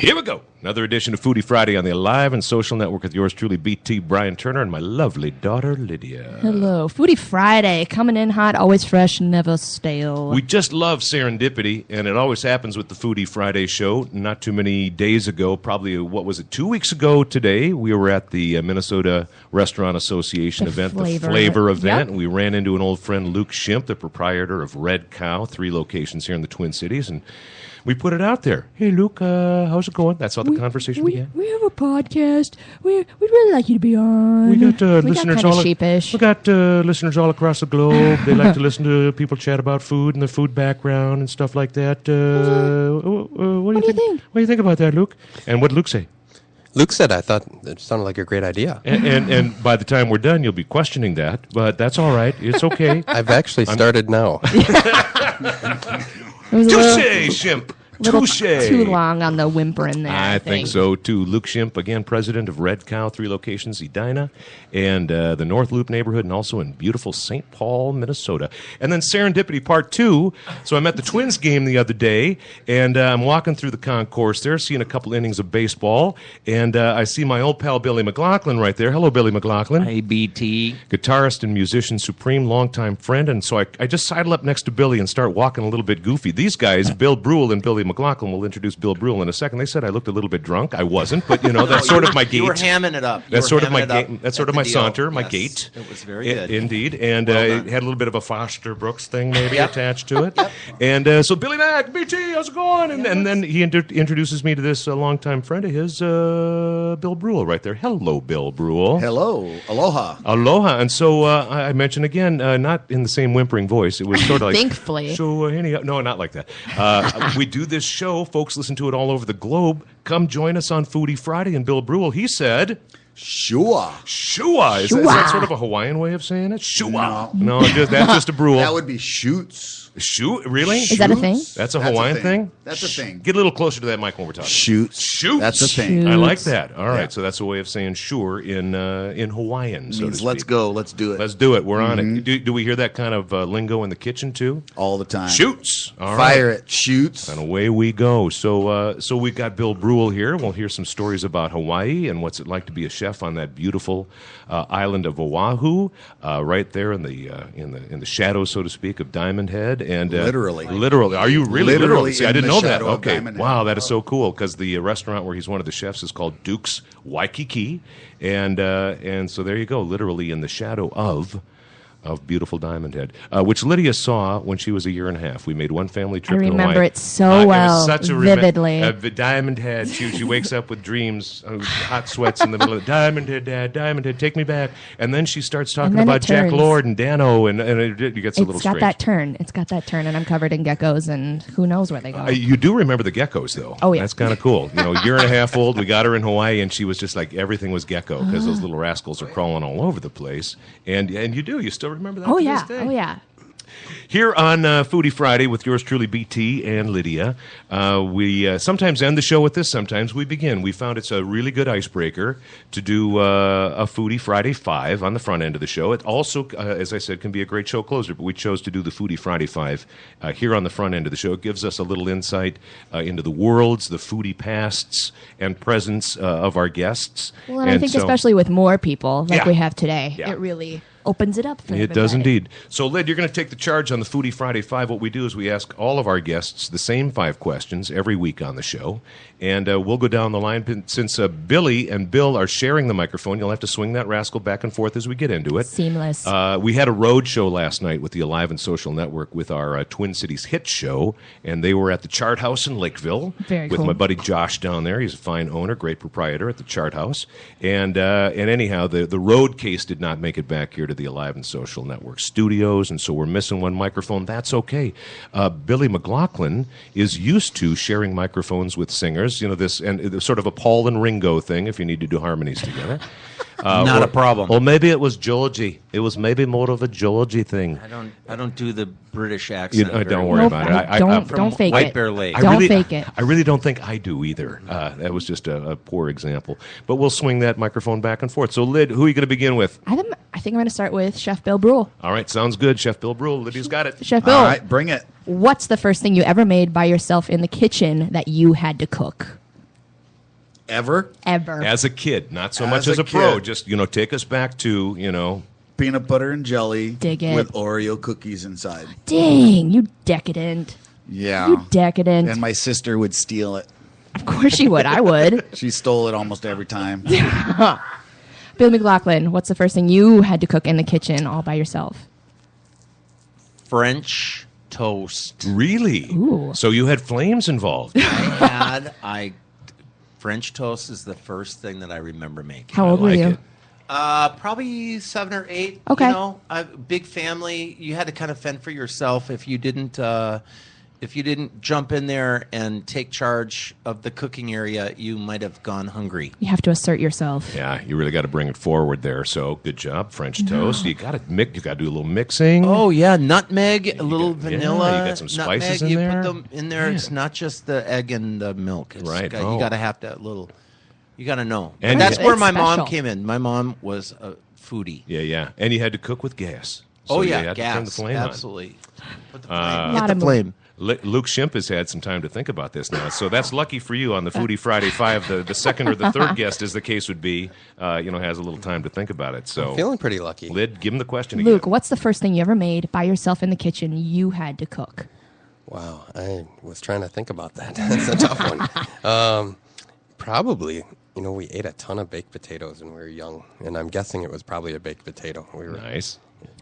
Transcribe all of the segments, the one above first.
Here we go. Another edition of Foodie Friday on the Alive and Social Network with yours truly, BT Brian Turner, and my lovely daughter, Lydia. Hello. Foodie Friday, coming in hot, always fresh, never stale. We just love serendipity, and it always happens with the Foodie Friday show. Not too many days ago, probably, 2 weeks ago today, we were at the Minnesota Restaurant Association event, the Flavor event. Yep. We ran into an old friend, Luke Shimp, the proprietor of Red Cow, 3 locations here in the Twin Cities, and we put it out there. Hey, Luke, how's it going? That's how the conversation began. We have a podcast. We'd really like you to be on. We got listeners got sheepish. We got listeners all across the globe. They like to listen to people chat about food and their food background and stuff like that. What do you think? What do you think about that, Luke? And what did Luke say? Luke said, I thought it sounded like a great idea. And by the time we're done, you'll be questioning that, but that's all right. It's okay. I've actually started now. Touche, Shimp. Touche. Too long on the whimpering there. I think so, too. Luke Shimp, again, president of Red Cow, 3 locations, Edina, and the North Loop neighborhood, and also in beautiful St. Paul, Minnesota. And then Serendipity Part 2. So I'm at the Twins game the other day, and I'm walking through the concourse there, seeing a couple innings of baseball, and I see my old pal Billy McLaughlin right there. Hello, Billy McLaughlin. Hey, BT. Guitarist and musician supreme, longtime friend, and so I just sidle up next to Billy and start walking a little bit goofy. These guys, Bill Brule and Billy McLaughlin, will introduce Bill Brule in a second. They said I looked a little bit drunk. I wasn't, but that's sort of my gait. You were hamming it up. That's sort of my gait. That's sort of my saunter, my gait. It was very good. Indeed, and it had a little bit of a Foster Brooks thing maybe attached to it. And so Billy Mack, BT, how's it going? And then he introduces me to this longtime friend of his, Bill Brule, right there. Hello, Bill Brule. Hello. Aloha. Aloha. And so I mentioned again, not in the same whimpering voice. It was sort of like, thankfully. So, no, not like that. We do this show. Folks listen to it all over the globe. Come join us on Foodie Friday. And Bill Brule, he said, Shua. Shua. Is that sort of a Hawaiian way of saying it? Shua. No, that's just a Brule. That would be shoots. Shoot? Really? Is that a thing? That's a Hawaiian thing? That's a thing. Get a little closer to that mic when we're talking. Shoots. Shoots. That's a thing. I like that. All right, Yeah. so that's a way of saying sure in Hawaiian, so to Means speak. let's go. Let's do it. Let's do it. We're on it. Do we hear that kind of lingo in the kitchen, too? all the time. Shoots. All right. Fire it. Shoots. And away we go. So we've got Bill Brule here. We'll hear some stories about Hawaii and what's it like to be a chef on that beautiful island of Oahu, right there in the shadow, so to speak, of Diamond Head. And Literally. Are you really Literally See, I in didn't the know that. shadow of Okay. Diamond Head. Wow, that is so cool because the restaurant where he's one of the chefs is called Duke's Waikiki, and so there you go, literally in the shadow of beautiful Diamond Head, which Lydia saw when she was 1.5 years. We made one family trip to Hawaii. I remember it so well, it was such a vividly. The Diamond Head, she wakes up with dreams, hot sweats in the middle of Diamond Head, Dad, Diamond Head, take me back. And then she starts talking about Jack Lord and Dano, and it gets a little strange. It's got that turn, and I'm covered in geckos, and who knows where they go. You do remember the geckos, though. Oh, yeah. That's kind of cool. 1.5 years old, we got her in Hawaii, and she was just like, everything was gecko, because those little rascals are crawling all over the place. And you still remember that? Oh, to yeah. this day? Oh, yeah. Here on Foodie Friday with yours truly, BT and Lydia, we sometimes end the show with this, sometimes we begin. We found it's a really good icebreaker to do a Foodie Friday 5 on the front end of the show. It also, as I said, can be a great show closer, but we chose to do the Foodie Friday 5 here on the front end of the show. It gives us a little insight into the worlds, the foodie pasts and presents of our guests. Well, and I think especially with more people like we have today, Yeah. it really opens it up for It does everybody. indeed. So, Lyd, you're going to take the charge on the Foodie Friday 5. What we do is we ask all of our guests the same 5 questions every week on the show. And we'll go down the line. Since Billy and Bill are sharing the microphone, you'll have to swing that rascal back and forth as we get into it. Seamless. We had a road show last night with the Alive and Social Network with our Twin Cities hit show. And they were at the Chart House in Lakeville. Very with cool. my buddy Josh down there. He's a fine owner, great proprietor at the Chart House. And anyhow, the road case did not make it back here to the Alive and Social Network studios, and so we're missing one microphone. That's okay. Billy McLaughlin is used to sharing microphones with singers, this and sort of a Paul and Ringo thing if you need to do harmonies together. Not a problem. Or maybe it was Georgie. It was maybe more of a Georgie thing. I don't do the British accent. Don't worry about it. Don't fake White it. Bear Lake. Don't fake it. I really don't think I do either. That was just a poor example. But we'll swing that microphone back and forth. So, Lyd, who are you going to begin with? I think I'm going to start with Chef Bill Brule. All right, sounds good. Chef Bill Brule. Lydia's got it. Chef Bill, All right, bring it. what's the first thing you ever made by yourself in the kitchen that you had to cook? Ever. As a kid, not so As much a as a pro. kid. Just take us back to Peanut butter and jelly Dig it. with Oreo cookies inside. Dang, you decadent. Yeah. You decadent. And my sister would steal it. Of course you would. I would. She stole it almost every time. Bill McLaughlin, what's the first thing you had to cook in the kitchen all by yourself? French toast. Really. Ooh. So you had flames involved. French toast is the first thing that I remember making. How old were like you? it. Probably 7 or 8. Okay. Big family. You had to kind of fend for yourself if you didn't jump in there and take charge of the cooking area. You might have gone hungry. You have to assert yourself. Yeah, you really got to bring it forward there. So good job, French toast. You got to mix. You got to do a little mixing. Oh yeah, nutmeg, a little got- yeah, vanilla. you got some spices nutmeg, in there. You put them in there. It's not just the egg and the milk. It's Right. got- Oh. You got to have that little. You got to know. And And that's It's where my special. mom came in. My mom was a foodie. Yeah. And you had to cook with gas. So Oh you yeah, had to gas. turn the flame Absolutely. Put the flame. Lot Hit the of flame. on. Luke Shimp has had some time to think about this now, so that's lucky for you on the Foodie Friday 5. The second or the third guest, as the case would be, has a little time to think about it. So, Feeling pretty lucky. Lyd, give him the question Luke, again. what's the first thing you ever made by yourself in the kitchen you had to cook? Wow, I was trying to think about that. That's a tough one. Probably, we ate a ton of baked potatoes when we were young, and I'm guessing it was probably a baked potato. We were. Nice.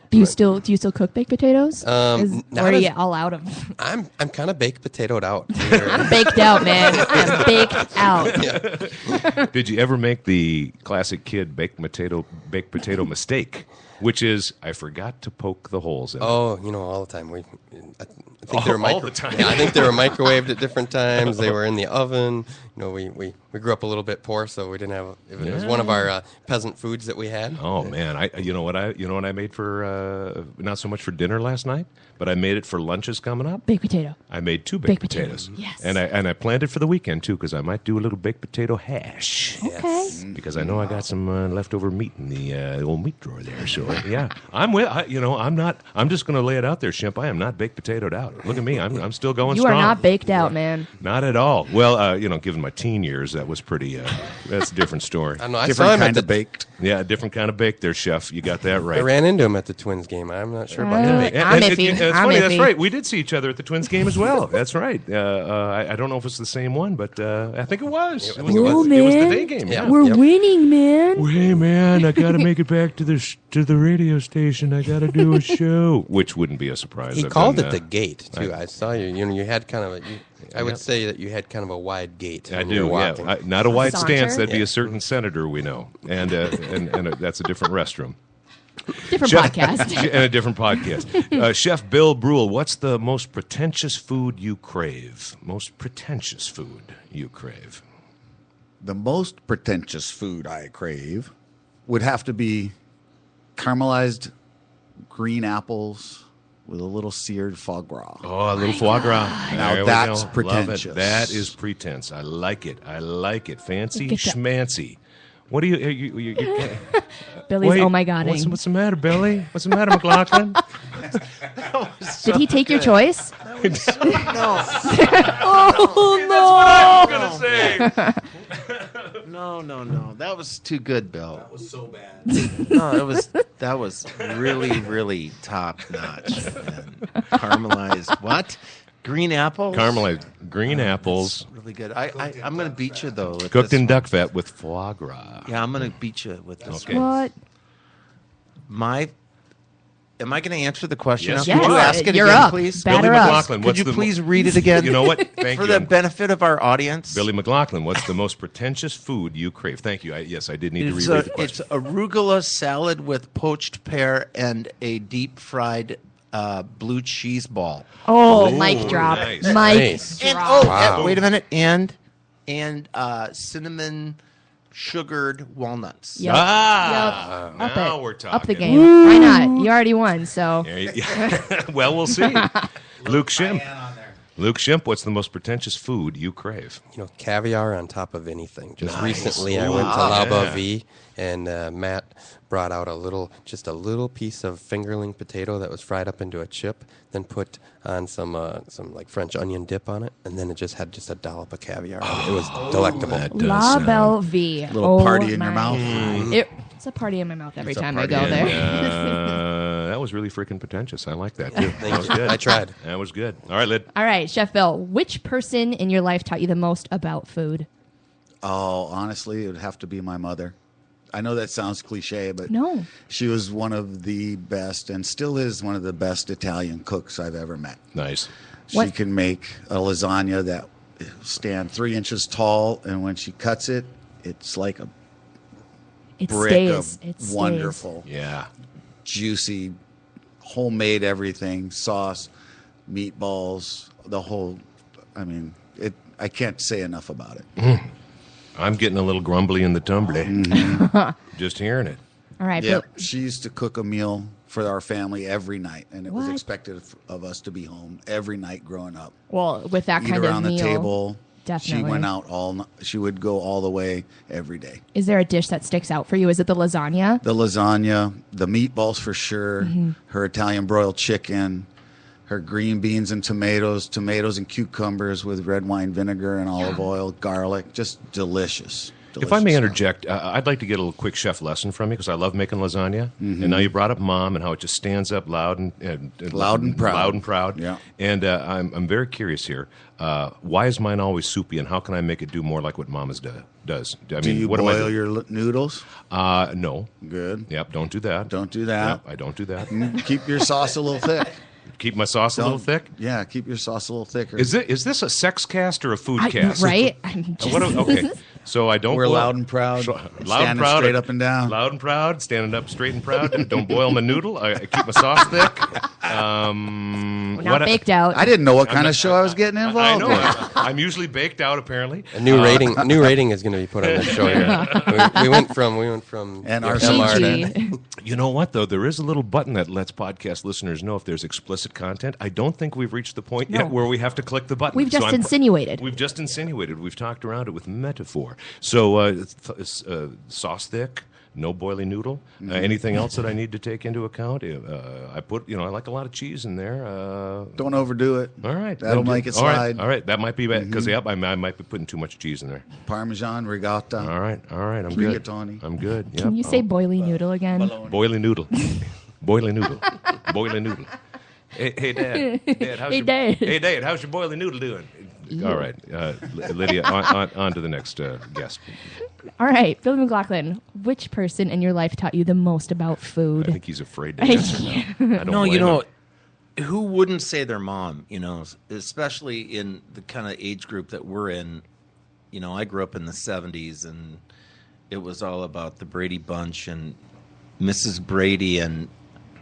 Do you still cook baked potatoes? Or not are as- you all out of? I'm kind of baked potatoed out. I'm baked out, man. I am baked out. Did you ever make the classic kid baked potato mistake, which is I forgot to poke the holes in it? Oh, all the time. I think they were All the time. Yeah, I think they were microwaved at different times. They were in the oven. We grew up a little bit poor, so we didn't have. It was one of our peasant foods that we had. Oh man, you know what I made for not so much for dinner last night, but I made it for lunches coming up. Baked potato. I made 2 baked Baked potatoes. potatoes, yes. And I planned it for the weekend too, because I might do a little baked potato hash. Okay. Because I know I got some leftover meat in the old meat drawer there. So yeah, I'm not. I'm just going to lay it out there, Shimp. I am not baked potatoed out. Look at me. I'm still going You strong. are not baked out, man. Not at all. Well, given my teen years, that was pretty. That's a different story. I don't know. I saw Different him at kind the. of baked. Yeah, a different kind of bake there, Chef. You got that I right. ran into him at the Twins game. I'm not sure about the bake. I'm And iffy. it's I'm funny. That's iffy. right. We did see each other at the Twins game as well. That's right. I don't know if it's the same one, but I think it was. It was, Oh, it was the man. day game. Yeah. Yeah. We're Yep. winning, man. Hey man, I got to make it back to the radio station. I got to do a show, which wouldn't be a surprise. He I've called done it the gate too. I saw you. You had kind of a. I would say that you had kind of a wide gate. I when do. you were Yeah, walking. not a wide Saunter? stance. That'd be Yeah. a certain senator we know, and that's a different restroom. Different Chef- podcast. and a different podcast. Chef Bill Brule, what's the most pretentious food you crave? Most pretentious food you crave? The most pretentious food I crave would have to be caramelized green apples with a little seared foie gras. Oh, a little foie gras. Now There we that's go. Love pretentious. it. That is pretense. I like it. Fancy Get that. schmancy. What do you Billy's wait, oh my god. What's the matter, Billy? What's the matter, McLaughlin? Did he take your choice? No, Oh I'm gonna say. no. That was too good, Bill. That was So bad. No, that was really, really top notch. Caramelized what? Green apples. Caramelized green apples Really good. I'm gonna beat you though. With cooked this in one. duck fat with foie gras. Yeah, I'm gonna beat you with this. Okay. what? Am I going to answer the question? Yes, now? you Could you are. ask it You're again, up. please? Batter Billy up. McLaughlin, Could what's you the please read it again? You know what? Thank For you. the benefit of our audience. Billy McLaughlin, what's the most pretentious food you crave? Thank you. Yes, I did need to It's reread the question. arugula salad with poached pear and a deep fried blue cheese ball. Oh, Ooh, mic drop. nice. Mic Nice. And drop. Wow. wait a minute, and cinnamon sugared walnuts. Yep. Ah, Yep. Up now it. we're talking. Up the game. Why not? You already won, so. There you- well, we'll see. Luke Shimp. Luke Shimp, what's the most pretentious food you crave? You know, caviar on top of anything. Just Nice. recently, I Ooh, went to La yeah. Bavie, and Matt brought out just a little piece of fingerling potato that was fried up into a chip, then put on some like French onion dip on it, and then it just had just a dollop of caviar. It was delectable. that does La sound- Belle Vie. Little party in your my mouth. God. It's a party in my mouth every It's a time I party go in- there. That was really freaking pretentious. I like that, too. That was you. good. I tried. That was good. All right, Lid. All right, Chef Bill, which person in your life taught you the most about food? Oh, honestly, it would have to be my mother. I know that sounds cliche, but No. she was one of the best and still is one of the best Italian cooks I've ever met. Nice. She What- can make a lasagna that stand 3 inches tall, and when she cuts it, it's like a It brick stays. of It stays. wonderful, Yeah. juicy, homemade everything, sauce, meatballs, the whole. I mean, it. I can't say enough about it. I'm getting a little grumbly in the tumbly. Just hearing it. All right, Yeah, Bill. she used to cook a meal for our family every night, and it was What? expected of us to be home every night growing up. Well, with that Eat kind around of meal, the table. She definitely. went out she would go all the way every day. is there a dish that sticks out for you? Is it the lasagna? The lasagna, the meatballs for sure, Mm-hmm. her Italian broiled chicken, her green beans and tomatoes and cucumbers with red wine vinegar and olive oil, garlic, just delicious. If I may Delicious interject, I'd like to get a little quick chef lesson from you because I love making lasagna. And now you brought up Mom and how it just stands up loud and Loud and proud. Loud and proud. Yeah. And I'm very curious here. Why is mine always soupy, and how can I make it do more like what Mama's does? I mean, Do you what am I boil doing? your noodles? No. Good. Yep. Don't do that. Don't do that. Yep, I don't do that. Keep your sauce a little thick. Keep my sauce a little thick. Yeah, keep your sauce a little thicker. Is this a sex cast or a food cast? Right? I'm just, Okay. So I don't. We're boil- loud and proud, loud and standing proud, straight up and down. Loud and proud, standing up straight and proud. Don't boil my noodle. I keep my sauce thick. We're not baked out. I didn't know what kind of show I was getting I involved know. in. I'm usually baked out. Apparently, A new rating is going to be put on this show here. we went from And your our MR to- PG. you know what though? There is a little button that lets podcast listeners know if there's explicit content. I don't think we've reached the point No. yet where we have to click the button. We've just insinuated. We've just insinuated. We've talked around it with metaphor. So sauce thick. No boiling noodle. Anything else that I need to take into account? I like a lot of cheese in there. Don't overdo it. All right, That'll then make it all right, slide. All right, that might be bad because I might be putting too much cheese in there. Parmesan, regatta. All right, I'm good. Rigatoni. I'm good. Yep. Can you say boiling noodle again? boiling noodle? Boiling noodle. Boiling noodle. Hey, Dad. Hey, Dad. Hey, Dad. How's your boiling noodle doing? All right, Lydia. On to the next guest. All right, Billy McLaughlin, which person in your life taught you the most about I food? think he's afraid to answer now. I don't No, blame you know, him. who wouldn't say their mom? You know, especially in the kind of age group that we're in. You know, I grew up in the '70s, and it was all about the Brady Bunch and Mrs. Brady. And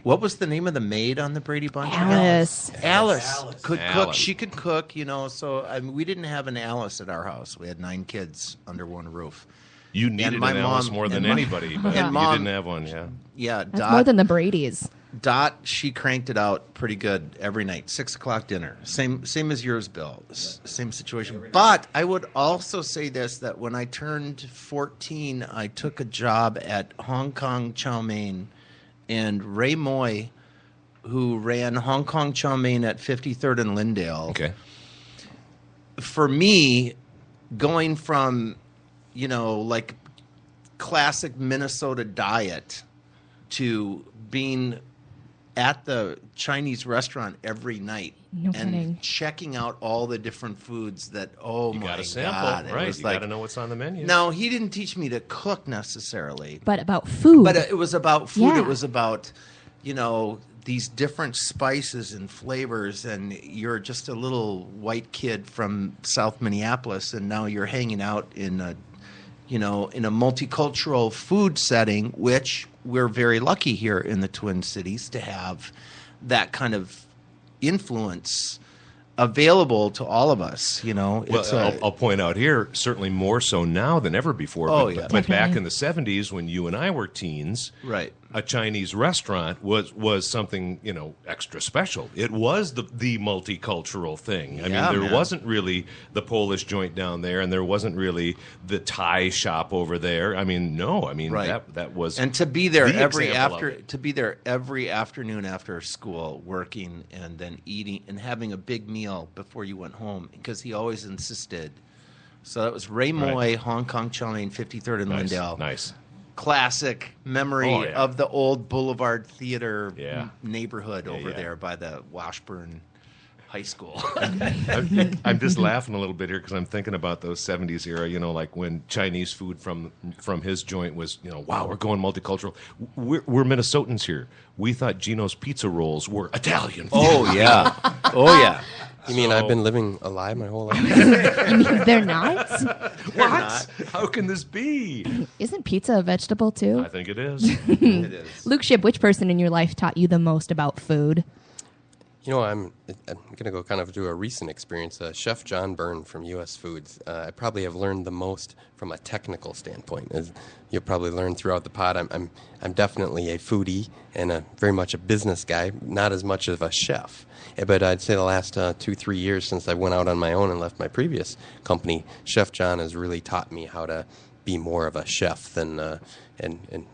what was the name of the maid on the Brady Bunch? Alice. Alice could cook. Alice. She could cook. You know, so we didn't have an Alice at our house. We had 9 kids under one roof. You needed my an Alice mom- more than and my- anybody, but and you Mom- didn't have one. Yeah. Yeah, That's more than the Brady's. Dot, she cranked it out pretty good every night. 6:00 dinner, same as yours, Bill. Same situation. But I would also say this: that when I turned 14, I took a job at Hong Kong Chow Mein, and Ray Moy, who ran Hong Kong Chow Mein at 53rd and Lyndale. Okay. For me, going from, like classic Minnesota diet to being at the Chinese restaurant every night No and kidding. checking out all the different foods that, oh You my got to sample, God. It right? was You like, got to know what's on the menu. no, he didn't teach me to cook necessarily. But about food. But it was about food. Yeah. It was about, these different spices and flavors. And you're just a little white kid from South Minneapolis, and now you're hanging out in a multicultural food setting, which we're very lucky here in the Twin Cities to have that kind of influence available to all of us. Well, It's I'll point out here, certainly more so now than ever before. Oh, but, yeah. but back Definitely. in the 70s when you and I were teens, right. a Chinese restaurant was something, extra special. It was the multicultural thing. I Yeah, mean, there man. wasn't really the Polish joint down there, and there wasn't really the Thai shop over there. I mean, no. I mean, Right. that was And to be there the example of it. to be there every afternoon after school, working and then eating and having a big meal before you went home, because he always insisted. So that was Ray Moy, Right. Hong Kong Chow Mein, 53rd and Nice, Lindell. nice. Classic memory Oh, yeah. of the old Boulevard Theater Yeah. neighborhood over yeah. there by the Washburn High School. I'm just laughing a little bit here because I'm thinking about those 70s era, like when Chinese food from his joint was, wow, we're going multicultural. We're Minnesotans here. We thought Gino's pizza rolls were Italian food. Oh, yeah. Oh, yeah. You mean I've been living a lie my whole life? You mean they're not? What? How can this be? Isn't pizza a vegetable too? I think it is. It is. Luke Ship, which person in your life taught you the most about food? I'm going to go kind of do a recent experience. Chef John Byrne from U.S. Foods. I probably have learned the most from a technical standpoint. As you'll probably learn throughout the pod, I'm definitely a foodie and very much a business guy, not as much of a chef. But I'd say the last 2-3 years since I went out on my own and left my previous company, Chef John has really taught me how to be more of a chef than and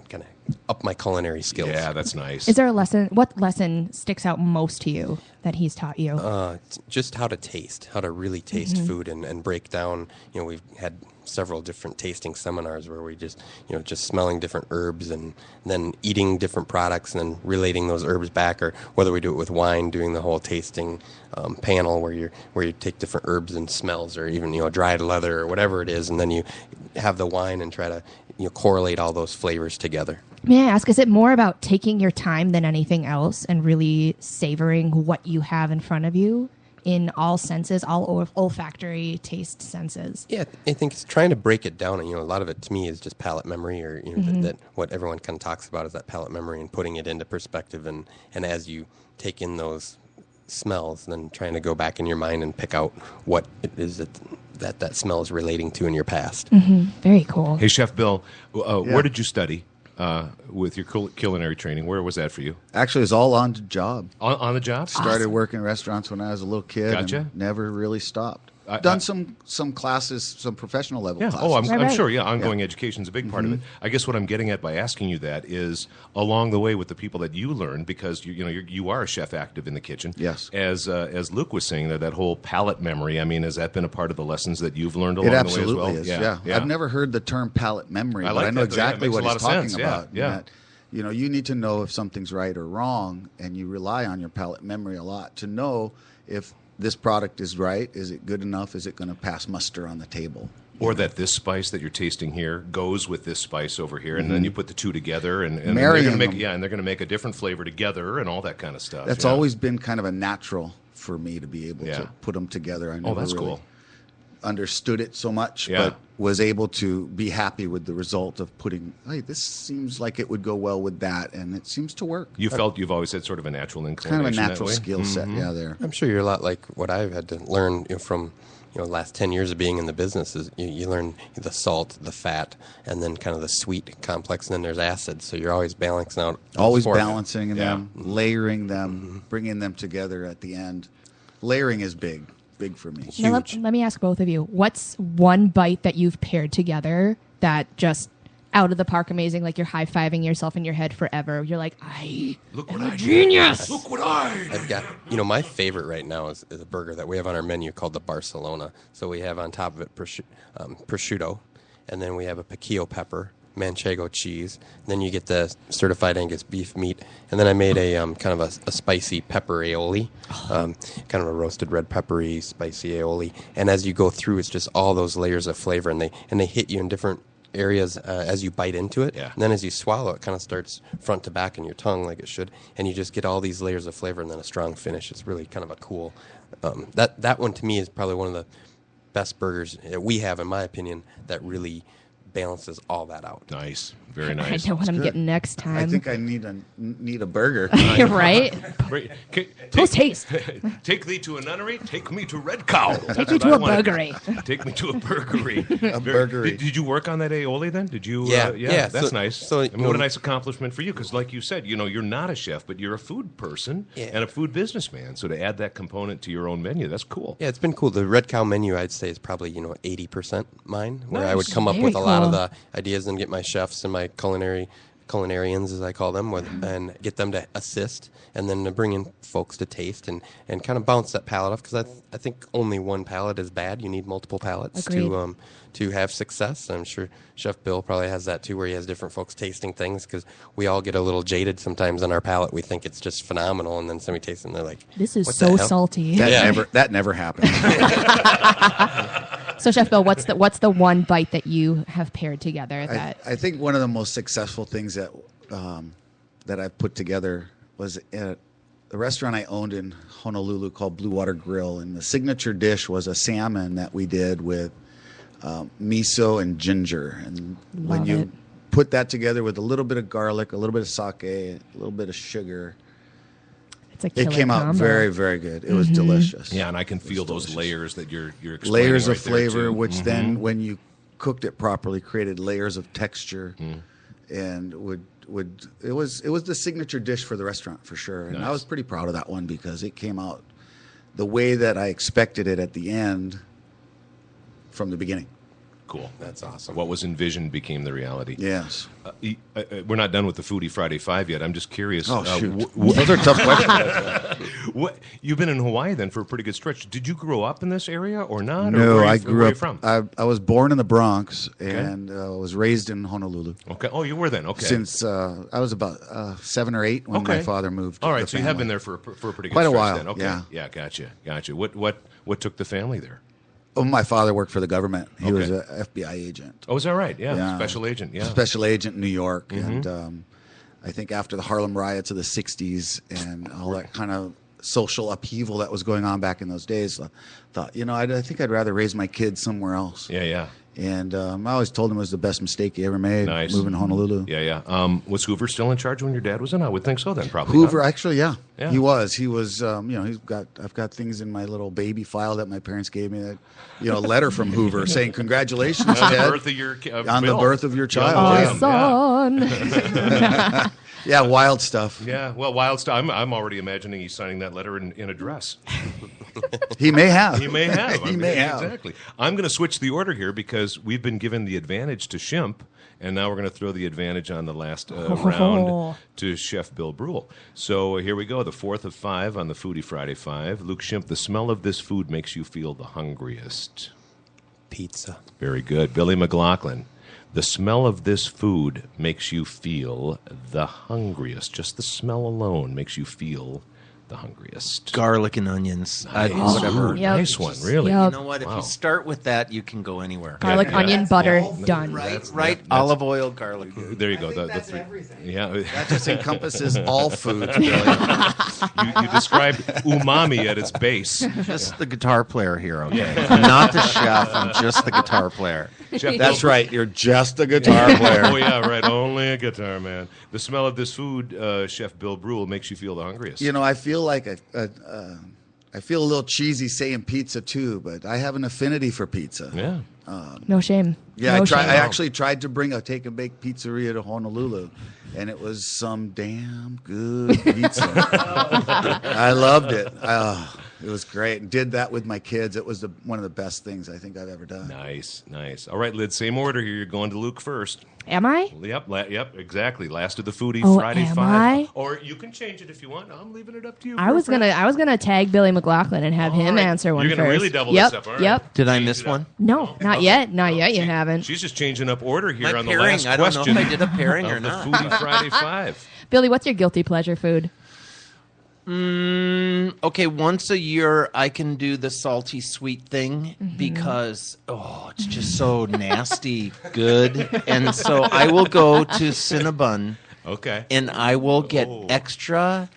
kind of up my culinary skills. Yeah, that's nice. Is there a lesson? What lesson sticks out most to you that he's taught you? Just how to taste, how to really taste food and break down. We've had several different tasting seminars where we just smelling different herbs and then eating different products and then relating those herbs back, or whether we do it with wine, doing the whole tasting panel where you take different herbs and smells, or even dried leather or whatever it is, and then you have the wine and try to correlate all those flavors together. May I ask, is it more about taking your time than anything else and really savoring what you have in front of you in all senses, all olfactory taste senses? Yeah, I think it's trying to break it down. And, a lot of it to me is just palate memory, or that what everyone kind of talks about is that palate memory and putting it into perspective. And as you take in those smells, then trying to go back in your mind and pick out what it is that smell is relating to in your past. Very cool. Hey, Chef Bill, where did you study with your culinary training? Where was that for you? Actually, it's all on the job. On the job? Started working in restaurants when I was a little kid. Gotcha. And never really stopped. Done some classes, some professional level Yeah. classes. Oh, I'm Right. sure. Yeah, ongoing education is a big part of it. I guess what I'm getting at by asking you that is along the way with the people that you learn, because you are a chef active in the kitchen. Yes. As Luke was saying, that whole palate memory. I mean, has that been a part of the lessons that you've learned along It the way as absolutely well? is. Yeah. I've never heard the term palate memory, I but like I know that, though. Yeah, it exactly makes what a lot he's of talking sense. Yeah, about. yeah. That, you need to know if something's right or wrong, and you rely on your palate memory a lot to know if this product is right. Is it good enough? Is it going to pass muster on the table? Or that this spice that you're tasting here goes with this spice over here, and then you put the two together, and they're Marrying going to make them. and they're going to make a different flavor together, and all that kind of stuff. That's yeah. always been kind of a natural for me to be able Yeah. to put them together. I Oh, never that's really cool. understood it so much, Yeah. but was able to be happy with the result of putting, hey, this seems like it would go well with that, and it seems to work. You felt you've always had sort of a natural Kind inclination. of a that natural way? skill set, yeah, there. I'm sure you're a lot like what I've had to learn from the last 10 years of being in the business. Is you learn the salt, the fat, and then kind of the sweet complex, and then there's acid. So you're always balancing out. those Always four. balancing Yeah. them, layering them, bringing them together at the end. Layering is big for me. Now, Huge. let me ask both of you, what's one bite that you've paired together that just out of the park amazing, like you're high-fiving yourself in your head forever? You're like, Look what I did. genius! Look what I. I've got, my favorite right now is a burger that we have on our menu called the Barcelona. So we have on top of it prosciutto, and then we have a piquillo pepper, manchego cheese. Then you get the certified Angus beef meat, and then I made a kind of a spicy pepper aioli, kind of a roasted red peppery spicy aioli. And as you go through, it's just all those layers of flavor, and they hit you in different areas as you bite into it. Yeah. And then as you swallow, it kind of starts front to back in your tongue like it should, and you just get all these layers of flavor and then a strong finish. It's really kind of a cool. That one to me is probably one of the best burgers that we have, in my opinion, that really balances all that out. Nice. Very nice. I know what I'm good. getting next I time. think I need a burger. Right? Great. Post haste. Take thee to a nunnery. Take me to Red Cow. Take me to a burgery. Take me to a burgery. burgery. Did you work on that aioli then? Did you? Yeah, yeah. yeah. That's So- nice. so, I mean, you what a know- nice accomplishment for you, because like you said, you're not a chef, but you're a food person Yeah. and a food businessman. So to add that component to your own menu, that's cool. Yeah, it's been cool. The Red Cow menu, I'd say, is probably 80% mine, where I would Nice. come up Very with a lot of cool. the ideas and get my chefs and my culinarians, as I call them, and get them to assist, and then to bring in folks to taste and kind of bounce that palate off. Because I think only one palate is bad. You need multiple palates Agreed. to have success. I'm sure Chef Bill probably has that too, where he has different folks tasting things, because we all get a little jaded sometimes on our palate. We think it's just phenomenal, and then somebody tastes it and they're like, This is "What the so hell?" salty. That never happened. So, Chef Bill, what's the one bite that you have paired together that I think one of the most successful things that I've put together was at the restaurant I owned in Honolulu called Blue Water Grill, and the signature dish was a salmon that we did with miso and ginger. And when Love you it. put that together with a little bit of garlic, a little bit of sake, a little bit of sugar, it's a it killer came out combo. very, very good. It was delicious. Yeah, and I can feel those delicious. layers that you're explaining Layers right of there, flavor, too. which then, when you cooked it properly, created layers of texture, and it was the signature dish for the restaurant for sure. And I Nice. was pretty proud of that one because it came out the way that I expected it at the end from the beginning. Cool. That's awesome. What was envisioned became the reality. Yes. We're not done with the Foodie Friday 5 yet. I'm just curious. Oh shoot, wh- those are tough questions. You've been in Hawaii then for a pretty good stretch. Did you grow up in this area or not? Or No, where are I you- grew where are up. you from? I was born in the Bronx and was raised in Honolulu. Okay. Oh, you were then. Okay. Since I was about 7 or 8 when my Okay. father moved. All right. the So you have family. been there for a pretty good Quite a stretch while, then. Okay. yeah. Yeah. Gotcha. What took the family there? Oh, my father worked for the government. He was Okay. an FBI agent. Oh, is that right? Yeah. Yeah. Special agent. Yeah. Special agent in New York, and I think after the Harlem riots of the '60s and all that kind of social upheaval that was going on back in those days, I thought, I think I'd rather raise my kids somewhere else. Yeah. And I always told him it was the best mistake he ever made, Nice. moving to Honolulu. Yeah. Was Hoover still in charge when your dad was in? I would think so then, probably. Hoover, huh? actually, yeah. Yeah. He was. I've got things in my little baby file that my parents gave me that, a letter from Hoover saying, congratulations, On the Dad, birth of your on the Bill. birth of your child. Young Yeah. Son. Yeah, wild stuff. Yeah, well, wild stuff. I'm already imagining he's signing that letter in a dress. He may have. He may have. He may have. Exactly. I'm going to switch the order here because we've been given the advantage to Shimp, and now we're going to throw the advantage on the last round to Chef Bill Brule. So here we go, the fourth of 5 on the Foodie Friday 5. Luke Shimp, the smell of this food makes you feel the hungriest. Pizza. Very good. Billy McLaughlin, the smell of this food makes you feel the hungriest. Just the smell alone makes you feel the hungriest. Garlic and onions. Whatever. Yep. Nice one, really. Yep. You know what? If Wow. you start with that, you can go anywhere. Garlic, Yeah. onion, butter, done. Right. Olive oil, garlic. There you go. The That's three. everything. Yeah. That just encompasses all foods. you described umami at its base. Just the guitar player here, okay? I'm not the chef. I'm just the guitar player. Chef That's Bill- right. You're just a guitar player. Oh yeah, right. Only a guitar man. The smell of this food, Chef Bill Brule, makes you feel the hungriest. I feel like I feel a little cheesy saying pizza too, but I have an affinity for pizza. Yeah. No shame. Yeah, no I shame. actually tried to bring a take and bake pizzeria to Honolulu, and it was some damn good pizza. I loved it. It was great. Did that with my kids. It was one of the best things I think I've ever done. Nice. All right, Lid. Same order here. You're going to Luke first. Am I? Yep. Exactly. Last of the Foodie Oh, Friday am 5. I? Or you can change it if you want. I'm leaving it up to you. I was gonna tag Billy McLaughlin and have All him right. answer one You're gonna first. really double yep, this up. All right. Yep. Did I Change miss it up. one? No, not yet. Not yet. You haven't. She's just changing up order here My on the pairing, last I don't question. know if I did a pairing or of the not. Foodie Friday 5. Billy, what's your guilty pleasure food? Okay, once a year I can do the salty sweet thing Mm-hmm. because it's just so nasty good. And so I will go to Cinnabon Okay. and I will get extra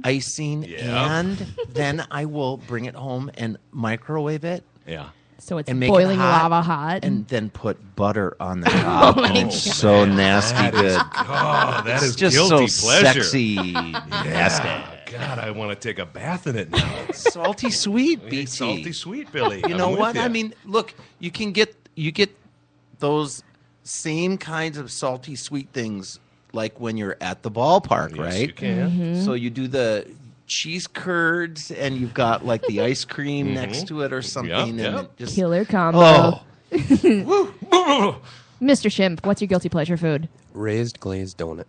icing Yeah. and then I will bring it home and microwave it. Yeah. So it's and make boiling it hot, lava hot. and then put butter on the top. and it's so nasty good. Oh, that is Just guilty so pleasure. sexy, nasty. God, I want to take a bath in it now. Salty sweet, BT. Salty sweet, Billy. You know what? I mean, look, you get those same kinds of salty sweet things like when you're at the ballpark, yes, right? you can. So you do the cheese curds and you've got like the ice cream next to it or something, Yep. and it just Killer combo. oh, Mr. Shimp, what's your guilty pleasure food? Raised glazed donut.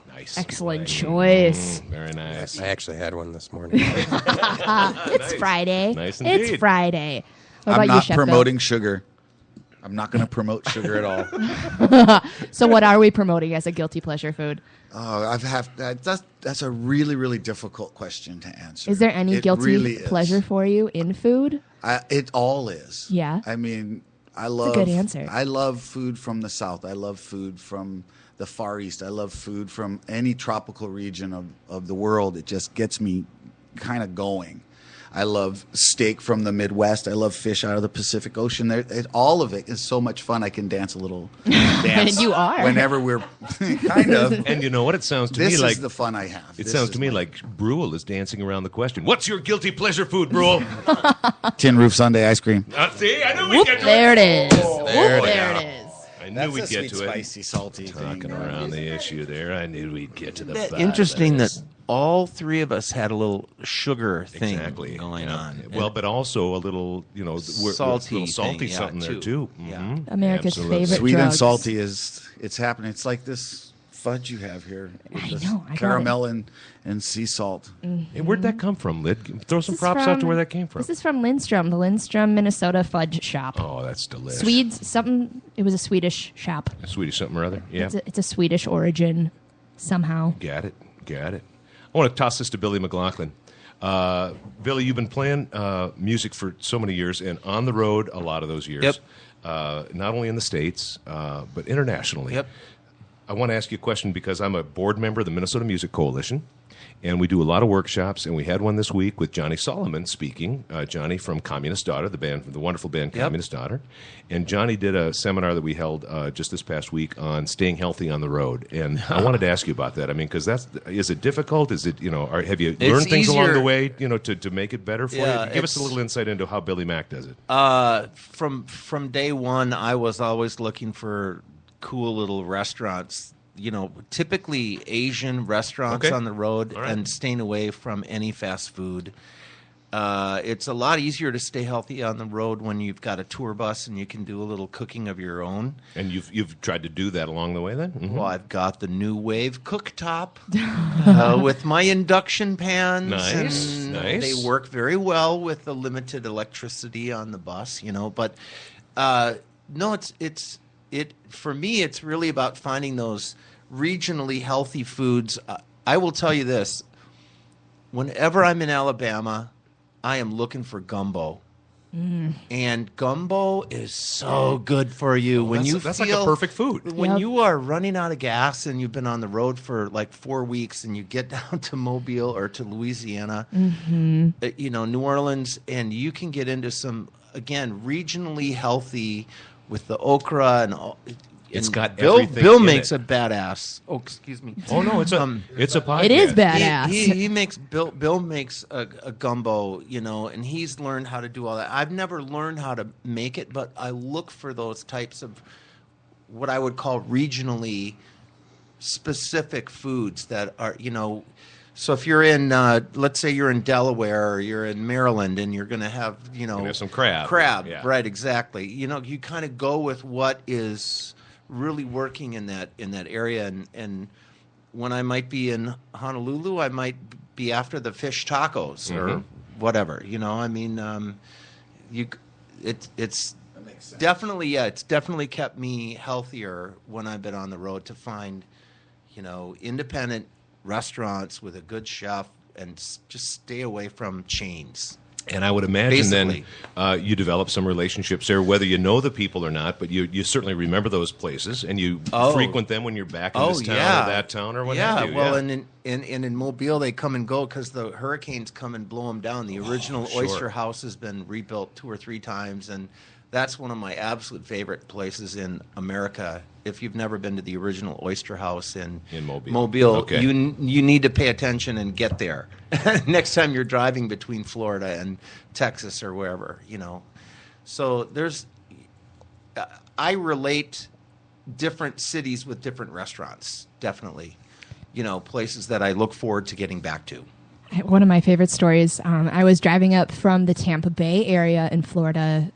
Nice. Excellent choice. Very nice. I actually had one this morning. It's Friday. Nice It's indeed. Friday. What I'm about you, not Chef Bill? promoting sugar. I'm not going to promote sugar at all. So what are we promoting as a guilty pleasure food? Oh, that's a really, really difficult question to answer. Is there any It guilty really is. pleasure for you in food? It all is. Yeah. I mean, I a love. good answer. I love food from the South. I love food from the Far East. I love food from any tropical region of the world. It just gets me kind of going. I love steak from the Midwest. I love fish out of the Pacific Ocean. All of it is so much fun. I can dance a little dance. You are. Whenever we're kind of. And you know what? It sounds to This me is like the fun I have. it This sounds is to me my- like Brule is dancing around the question. What's your guilty pleasure food, Brule? Tin Roof Sundae ice cream. See, I knew we'd Whoop, get to there it. it is. There Whoop, we there go. it is. I knew we'd get to it. spicy, salty Talking around the issue there, I knew we'd get to the bottom of interesting that this. all three of us had a little sugar thing Exactly going yeah. on. Well, but also a little, Salty little salty thing, yeah, something there too. too. Yeah. Mhm. America's Absolutely. favorite Sweet and drugs. salty it's happening. It's like this fudge you have here. with I this know, I got caramel and sea salt. Hey, where'd that come from, Lid? Throw some This is props out to from- where that came from. This is from Lindstrom, the Lindstrom, Minnesota fudge shop. Oh, that's delicious. Swedes, something. It was a Swedish shop. Swedish something or other. Yeah. It's a Swedish origin somehow. Got it. I want to toss this to Billy McLaughlin. Billy, you've been playing music for so many years and on the road a lot of those years. Yep. Not only in the States, but internationally. Yep. I want to ask you a question because I'm a board member of the Minnesota Music Coalition, and we do a lot of workshops, and we had one this week with Johnny Solomon speaking. Johnny from Communist Daughter, the wonderful band Yep. Communist Daughter. And Johnny did a seminar that we held just this past week on staying healthy on the road. And I wanted to ask you about that. I mean, because is it difficult? Is it, have you learned things along easier- the way, to make it better for Yeah, you? Give us a it's- little insight into how Billy Mack does it. From day one, I was always looking for cool little restaurants. Typically Asian restaurants Okay. on the road, All right. and staying away from any fast food. It's a lot easier to stay healthy on the road when you've got a tour bus and you can do a little cooking of your own. And you've tried to do that along the way then? Mhm. Well, I've got the New Wave cooktop with my induction pans. Nice, and nice. They work very well with the limited electricity on the bus, But no, it for me. It's really about finding those regionally healthy foods. I will tell you this: whenever I'm in Alabama, I am looking for gumbo. And gumbo is so good for you when you that's feel like a perfect food. when Yep. you are running out of gas and you've been on the road for like 4 weeks and you get down to Mobile or to Louisiana, New Orleans, and you can get into some, again, regionally healthy with the okra and all. It's and got Bill. everything Bill in makes it. a badass. Oh, excuse me. Oh, no, it's a podcast. It is badass. He makes Bill makes a gumbo, and he's learned how to do all that. I've never learned how to make it, but I look for those types of what I would call regionally specific foods that are, So if you're in, let's say you're in Delaware or you're in Maryland, and you're going to have, Gonna have some crab. Crab, Yeah. right? Exactly. You kind of go with what is really working in that area, and when I might be in Honolulu, I might be after the fish tacos or whatever. It's definitely it's definitely kept me healthier when I've been on the road to find, independent restaurants with a good chef and just stay away from chains. And I would imagine Basically. then you develop some relationships there, whether you know the people or not, but you certainly remember those places, and you frequent them when you're back in this town or that town or what have you. Well, and in Mobile, they come and go because the hurricanes come and blow them down. The original Oyster House has been rebuilt 2 or 3 times, and that's one of my absolute favorite places in America. If you've never been to the original Oyster House in Mobile, okay. you need to pay attention and get there next time you're driving between Florida and Texas or wherever, So I relate different cities with different restaurants, definitely. Places that I look forward to getting back to. One of my favorite stories, I was driving up from the Tampa Bay area in Florida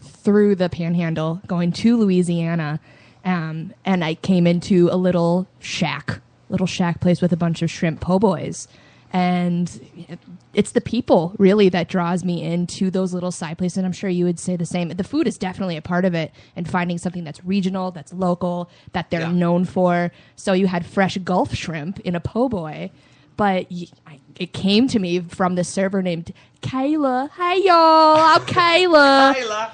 through the Panhandle going to Louisiana, and I came into a little shack place with a bunch of shrimp po' boys. And it's the people really that draws me into those little side places. And I'm sure you would say the same. The food is definitely a part of it, and finding something that's regional, that's local, that they're known for. So you had fresh Gulf shrimp in a po' boy, but it came to me from the server named Kayla. Hey, y'all, I'm Kayla. Kayla.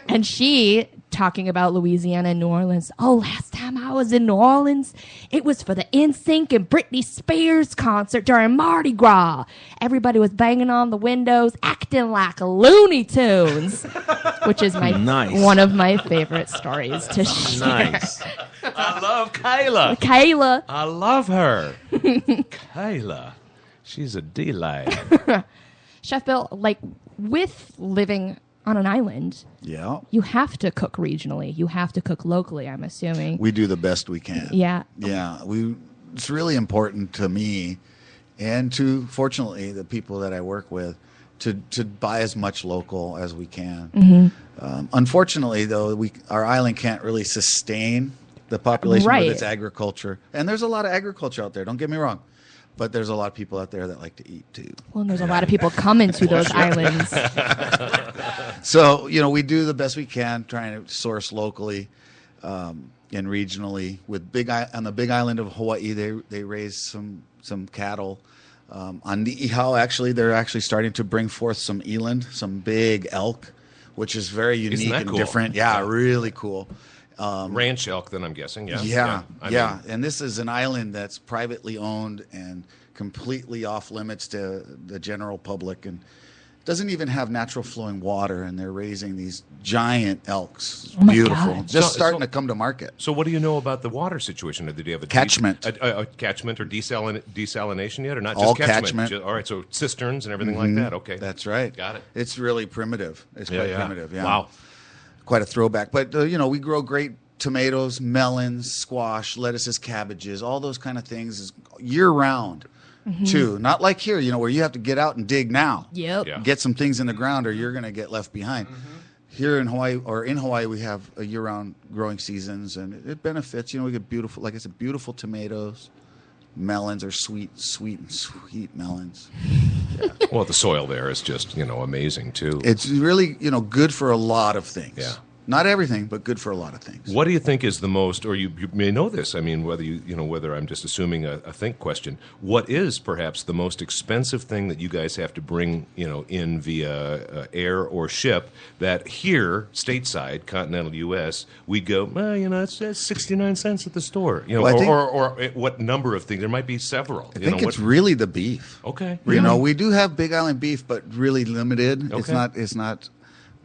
And she talking about Louisiana and New Orleans. Oh, last time I was in New Orleans, it was for the NSYNC and Britney Spears concert during Mardi Gras. Everybody was banging on the windows, acting like Looney Tunes, which is one of my favorite stories to share. Nice. I love Kayla. Kayla. I love her. Kayla. She's a delight. Chef Bill, with living on an island, you have to cook regionally. You have to cook locally, I'm assuming. We do the best we can. Yeah. Yeah. It's really important to me and to, fortunately, the people that I work with to buy as much local as we can. Mm-hmm. Unfortunately, though, our island can't really sustain the population with its agriculture. And there's a lot of agriculture out there, don't get me wrong. But there's a lot of people out there that like to eat, too. Well, and there's a lot of people coming to those islands. So, we do the best we can, trying to source locally and regionally. On the big island of Hawaii, they raise some cattle. On Ni'ihau, actually, they're actually starting to bring forth some eland, some big elk, which is very unique and cool? different. Yeah, really cool. Ranch elk, then I'm guessing. Yeah. I mean, And this is an island that's privately owned and completely off limits to the general public, and doesn't even have natural flowing water. And they're raising these giant elks. Oh my Beautiful. God. Just starting to come to market. So what do you know about the water situation? Did you have a Catchment. a catchment or desalination yet, or not? All just catchment. All right, so cisterns and everything like that. Okay, That's right. Got it. It's really primitive. It's quite primitive. Yeah. Wow. Quite a throwback. But, we grow great tomatoes, melons, squash, lettuces, cabbages, all those kind of things year-round, too. Not like here, where you have to get out and dig now. Yep. Yeah. Get some things in the ground or you're going to get left behind. Here in Hawaii, we have a year-round growing seasons, and it benefits. We get beautiful, like I said, beautiful tomatoes. Melons are sweet melons. Well, the soil there is just amazing too. It's really good for a lot of things. Yeah. Not everything, but good for a lot of things. What do you think is the most, or you may know this, I mean, whether I'm just assuming a think question, what is perhaps the most expensive thing that you guys have to bring, in via air or ship that here, stateside, continental U.S., we go, it's 69 cents at the store, or what number of things? There might be several. I think it's really the beef. Okay. We do have Big Island beef, but really limited. Okay. It's not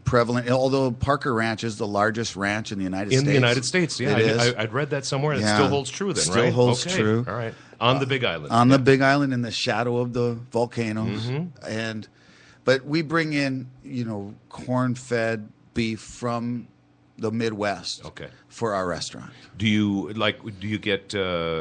prevalent, although Parker Ranch is the largest ranch in the United States. In the United States, yeah. It is. I'd read that somewhere. It Yeah. still holds true then, Still right? holds Okay. true. All right. On the Big Island. On the Big Island in the shadow of the volcanoes. But we bring in, corn-fed beef from the Midwest Okay. for our restaurant. Do you get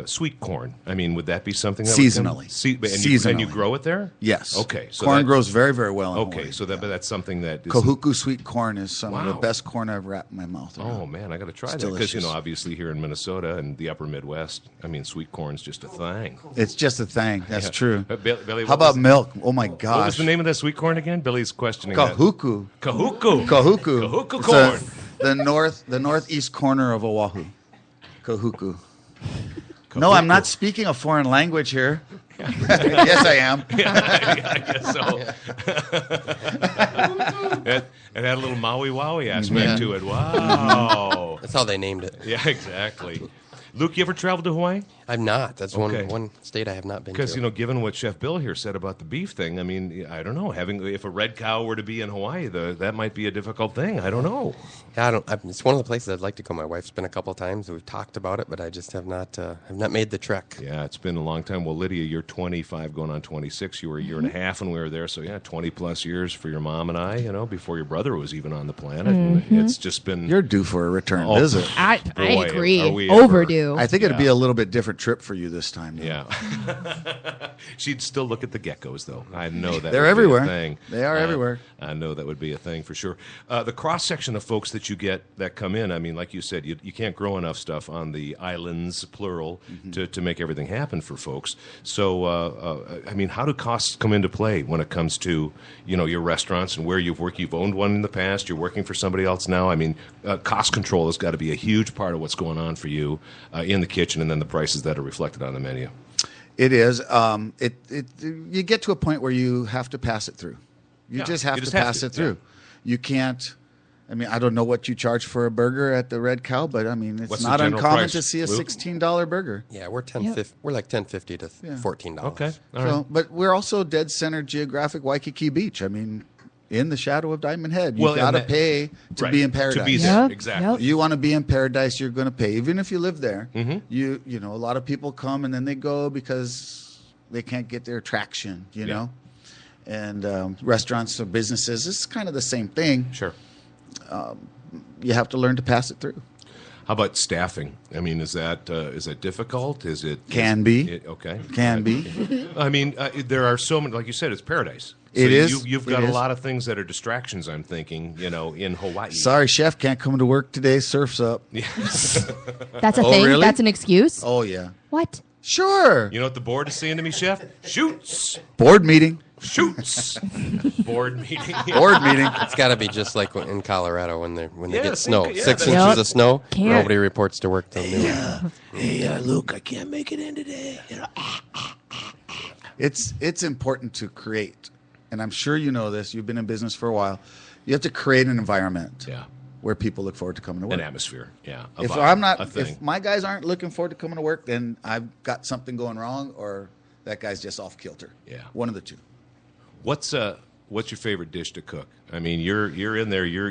sweet corn? I mean, would that be something that Seasonally. Would come? And you Seasonally. grow it there? Yes. Okay. So corn that- grows very, very well in Okay, Hawaii. so that's something that is, Kahuku sweet corn is some of the Wow. best corn I've wrapped my mouth around. Oh man, I got to try It's that because delicious. obviously here in Minnesota and the Upper Midwest, I mean, sweet corn's just a thing. It's just a thing. That's Yeah. true. Billy, How what about was- milk? Oh my gosh. What was the name of that sweet corn again? Billy's questioning that. Kahuku. Kahuku. Kahuku. Kahuku It's corn. the northeast corner of Oahu. Kahuku. No, I'm not speaking a foreign language here. Yes, I am. I guess so. it had a little Maui Wowie aspect to it. Wow. That's how they named it. Yeah, exactly. Luke, you ever traveled to Hawaii? I'm not. That's Okay. one state I have not been to. Because, given what Chef Bill here said about the beef thing, I mean, I don't know. If a red cow were to be in Hawaii, that might be a difficult thing. I don't know. Yeah, it's one of the places I'd like to go. My wife's been a couple times. We've talked about it, but I just have not made the trek. Yeah, it's been a long time. Well, Lydia, you're 25 going on 26. You were a year and a half when we were there. So, 20 plus years for your mom and I, before your brother was even on the planet. And it's just been... You're due for a return Oh, visit. I Boy, agree. are we ever. Overdue. I think it'd be a little bit different trip for you this time. Though. Yeah. She'd still look at the geckos, though. I know that They're would everywhere. Be a thing. They are everywhere. I know that would be a thing for sure. The cross-section of folks that you get that come in, I mean, like you said, you can't grow enough stuff on the islands, plural, to make everything happen for folks. So, I mean, how do costs come into play when it comes to, your restaurants and where you've worked? You've owned one in the past. You're working for somebody else now. I mean, cost control has got to be a huge part of what's going on for you in the kitchen, and then the prices that are reflected on the menu. It is. You get to a point where you have to pass it through. You Yeah, just have you to just have pass to, it through. You can't. I mean, I don't know what you charge for a burger at the Red Cow, but I mean, it's What's the not general uncommon price, to see a Luke? $16 burger. Yeah, we're we're like $10.50 to $14. Okay. All So, right. but we're also dead center geographic Waikiki Beach. I mean, in the shadow of Diamond Head, you Well, got to and that- pay to Right, be in to paradise. be there. Yep, Exactly. yep. You want to be in paradise, you're going to pay, even if you live there. You know, a lot of people come and then they go because they can't get their traction. You know, and restaurants or businesses, it's kind of the same thing. Sure. You have to learn to pass it through. How about staffing? I mean, is that difficult? Can be. Okay. Can be. I mean, there are so many. Like you said, it's paradise. It is. You've It got a is. lot of things that are distractions. I'm thinking, in Hawaii. Sorry, chef, can't come to work today. Surf's up. That's a Oh, thing? really? That's an excuse? Oh yeah, What? sure. You know what the board is saying to me, Chef? Shoots, Board meeting. shoots. Board meeting. Board meeting. It's got to be just like in Colorado when they Yeah, get snow. yeah, 6 that's- inches Yep. of snow, Can't. nobody reports to work till noon. Hey, Luke, I can't make it in today. It's important to create, and I'm sure you know this. You've been in business for a while. You have to create an environment Yeah, where people look forward to coming to work. an atmosphere. Yeah. If vibe, I'm not, a thing. if my guys aren't looking forward to coming to work, then I've got something going wrong, or that guy's just off kilter. Yeah. One of the two. What's your favorite dish to cook? I mean, you're in there. You're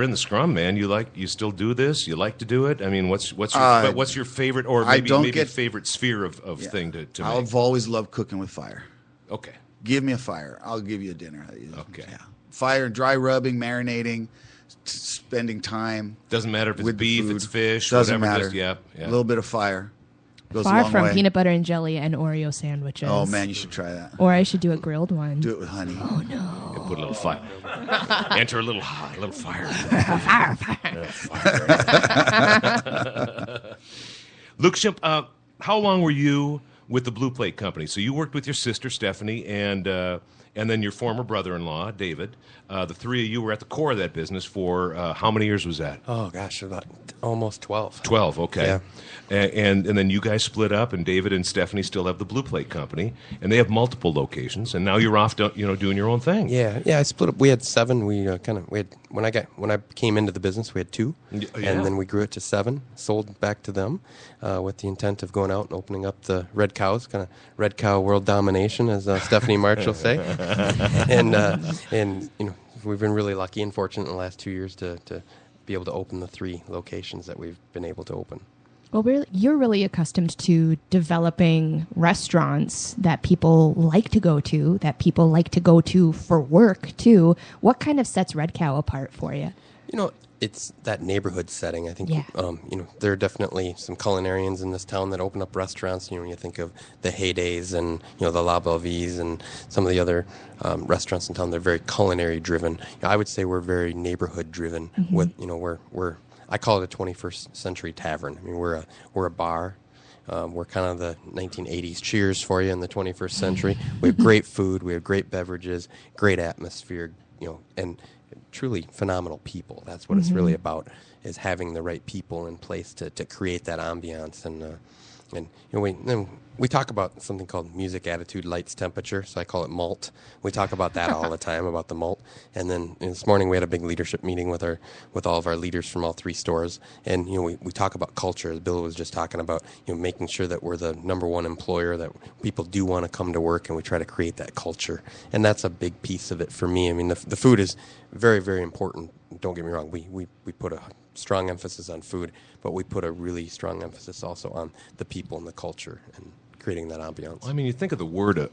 in the scrum, man. You still do this? You like to do it? I mean, what's your favorite, or I maybe don't maybe get- favorite sphere of Yeah. thing to I've make? always loved cooking with fire. Okay. Give me a fire. I'll give you a dinner. Okay. Yeah. Fire, dry rubbing, marinating, spending time Doesn't matter if it's with the beef, food. it's fish, Doesn't whatever. matter. Just, yeah. A little bit of fire goes a Far long from way. peanut butter and jelly and Oreo sandwiches. Oh man, you should try that. Or I should do a grilled one. Do it with honey. Oh, no. And put a little fire. Enter a little fire. Luke Shimp, how long were you with the Blue Plate Company? So you worked with your sister Stephanie and then your former brother-in-law David. The three of you were at the core of that business for how many years was that? Oh gosh, about almost 12. 12, okay. Yeah. And then you guys split up, and David and Stephanie still have the Blue Plate Company, and they have multiple locations. And now you're off, doing your own thing. Yeah. I split up. We had 7. We had when I came into the business, we had 2, Yeah. and then we grew it to 7. Sold back to them with the intent of going out and opening up the Red Cows, kind of Red Cow world domination, as Stephanie March will say. and we've been really lucky and fortunate in the last 2 years to be able to open the 3 locations that we've been able to open. Well, you're really accustomed to developing restaurants that people like to go to, that people like to go to for work, too. What kind of sets Red Cow apart for you? It's that neighborhood setting. I think, Yeah. there are definitely some culinarians in this town that open up restaurants. When you think of the Heydays and, the La Belvies and some of the other restaurants in town, they're very culinary driven. I would say we're very neighborhood driven. With, we're I call it a 21st century tavern. I mean, we're a bar. We're kind of the 1980s Cheers for you in the 21st century. We have great food. We have great beverages, great atmosphere, and truly phenomenal people. That's what it's really about, is having the right people in place to create that ambiance. And And we talk about something called music, attitude, lights, temperature. So I call it malt. We talk about that all the time, about the malt. And then this morning we had a big leadership meeting with all of our leaders from all 3 stores. And we talk about culture, as Bill was just talking about. Making sure that we're the number one employer, that people do want to come to work, and we try to create that culture. And that's a big piece of it for me. I mean, the food is very, very important. Don't get me wrong. We put a strong emphasis on food, but we put a really strong emphasis also on the people and the culture and creating that ambiance. I mean, you think of the word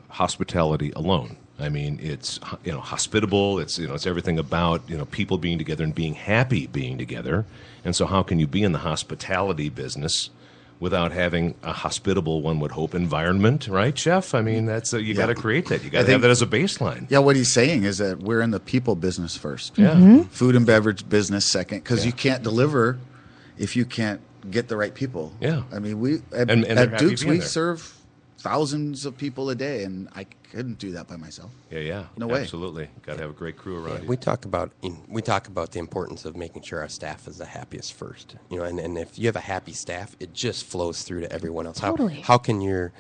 hospitality alone. I mean, it's hospitable. It's it's everything about people being together and being happy being together. And so, how can you be in the hospitality business without having a hospitable, one would hope, environment, right, Chef? I mean, that's you got to create that. You got to have that as a baseline. Yeah, what he's saying is that we're in the people business first. Yeah. Food and beverage business second, because you can't deliver if you can't get the right people. Yeah. I mean, we at Duke's we serve thousands of people a day, and I couldn't do that by myself. Yeah. No way. Absolutely. Got to have a great crew around you. We talk about the importance of making sure our staff is the happiest first. And if you have a happy staff, it just flows through to everyone else. Totally. How can your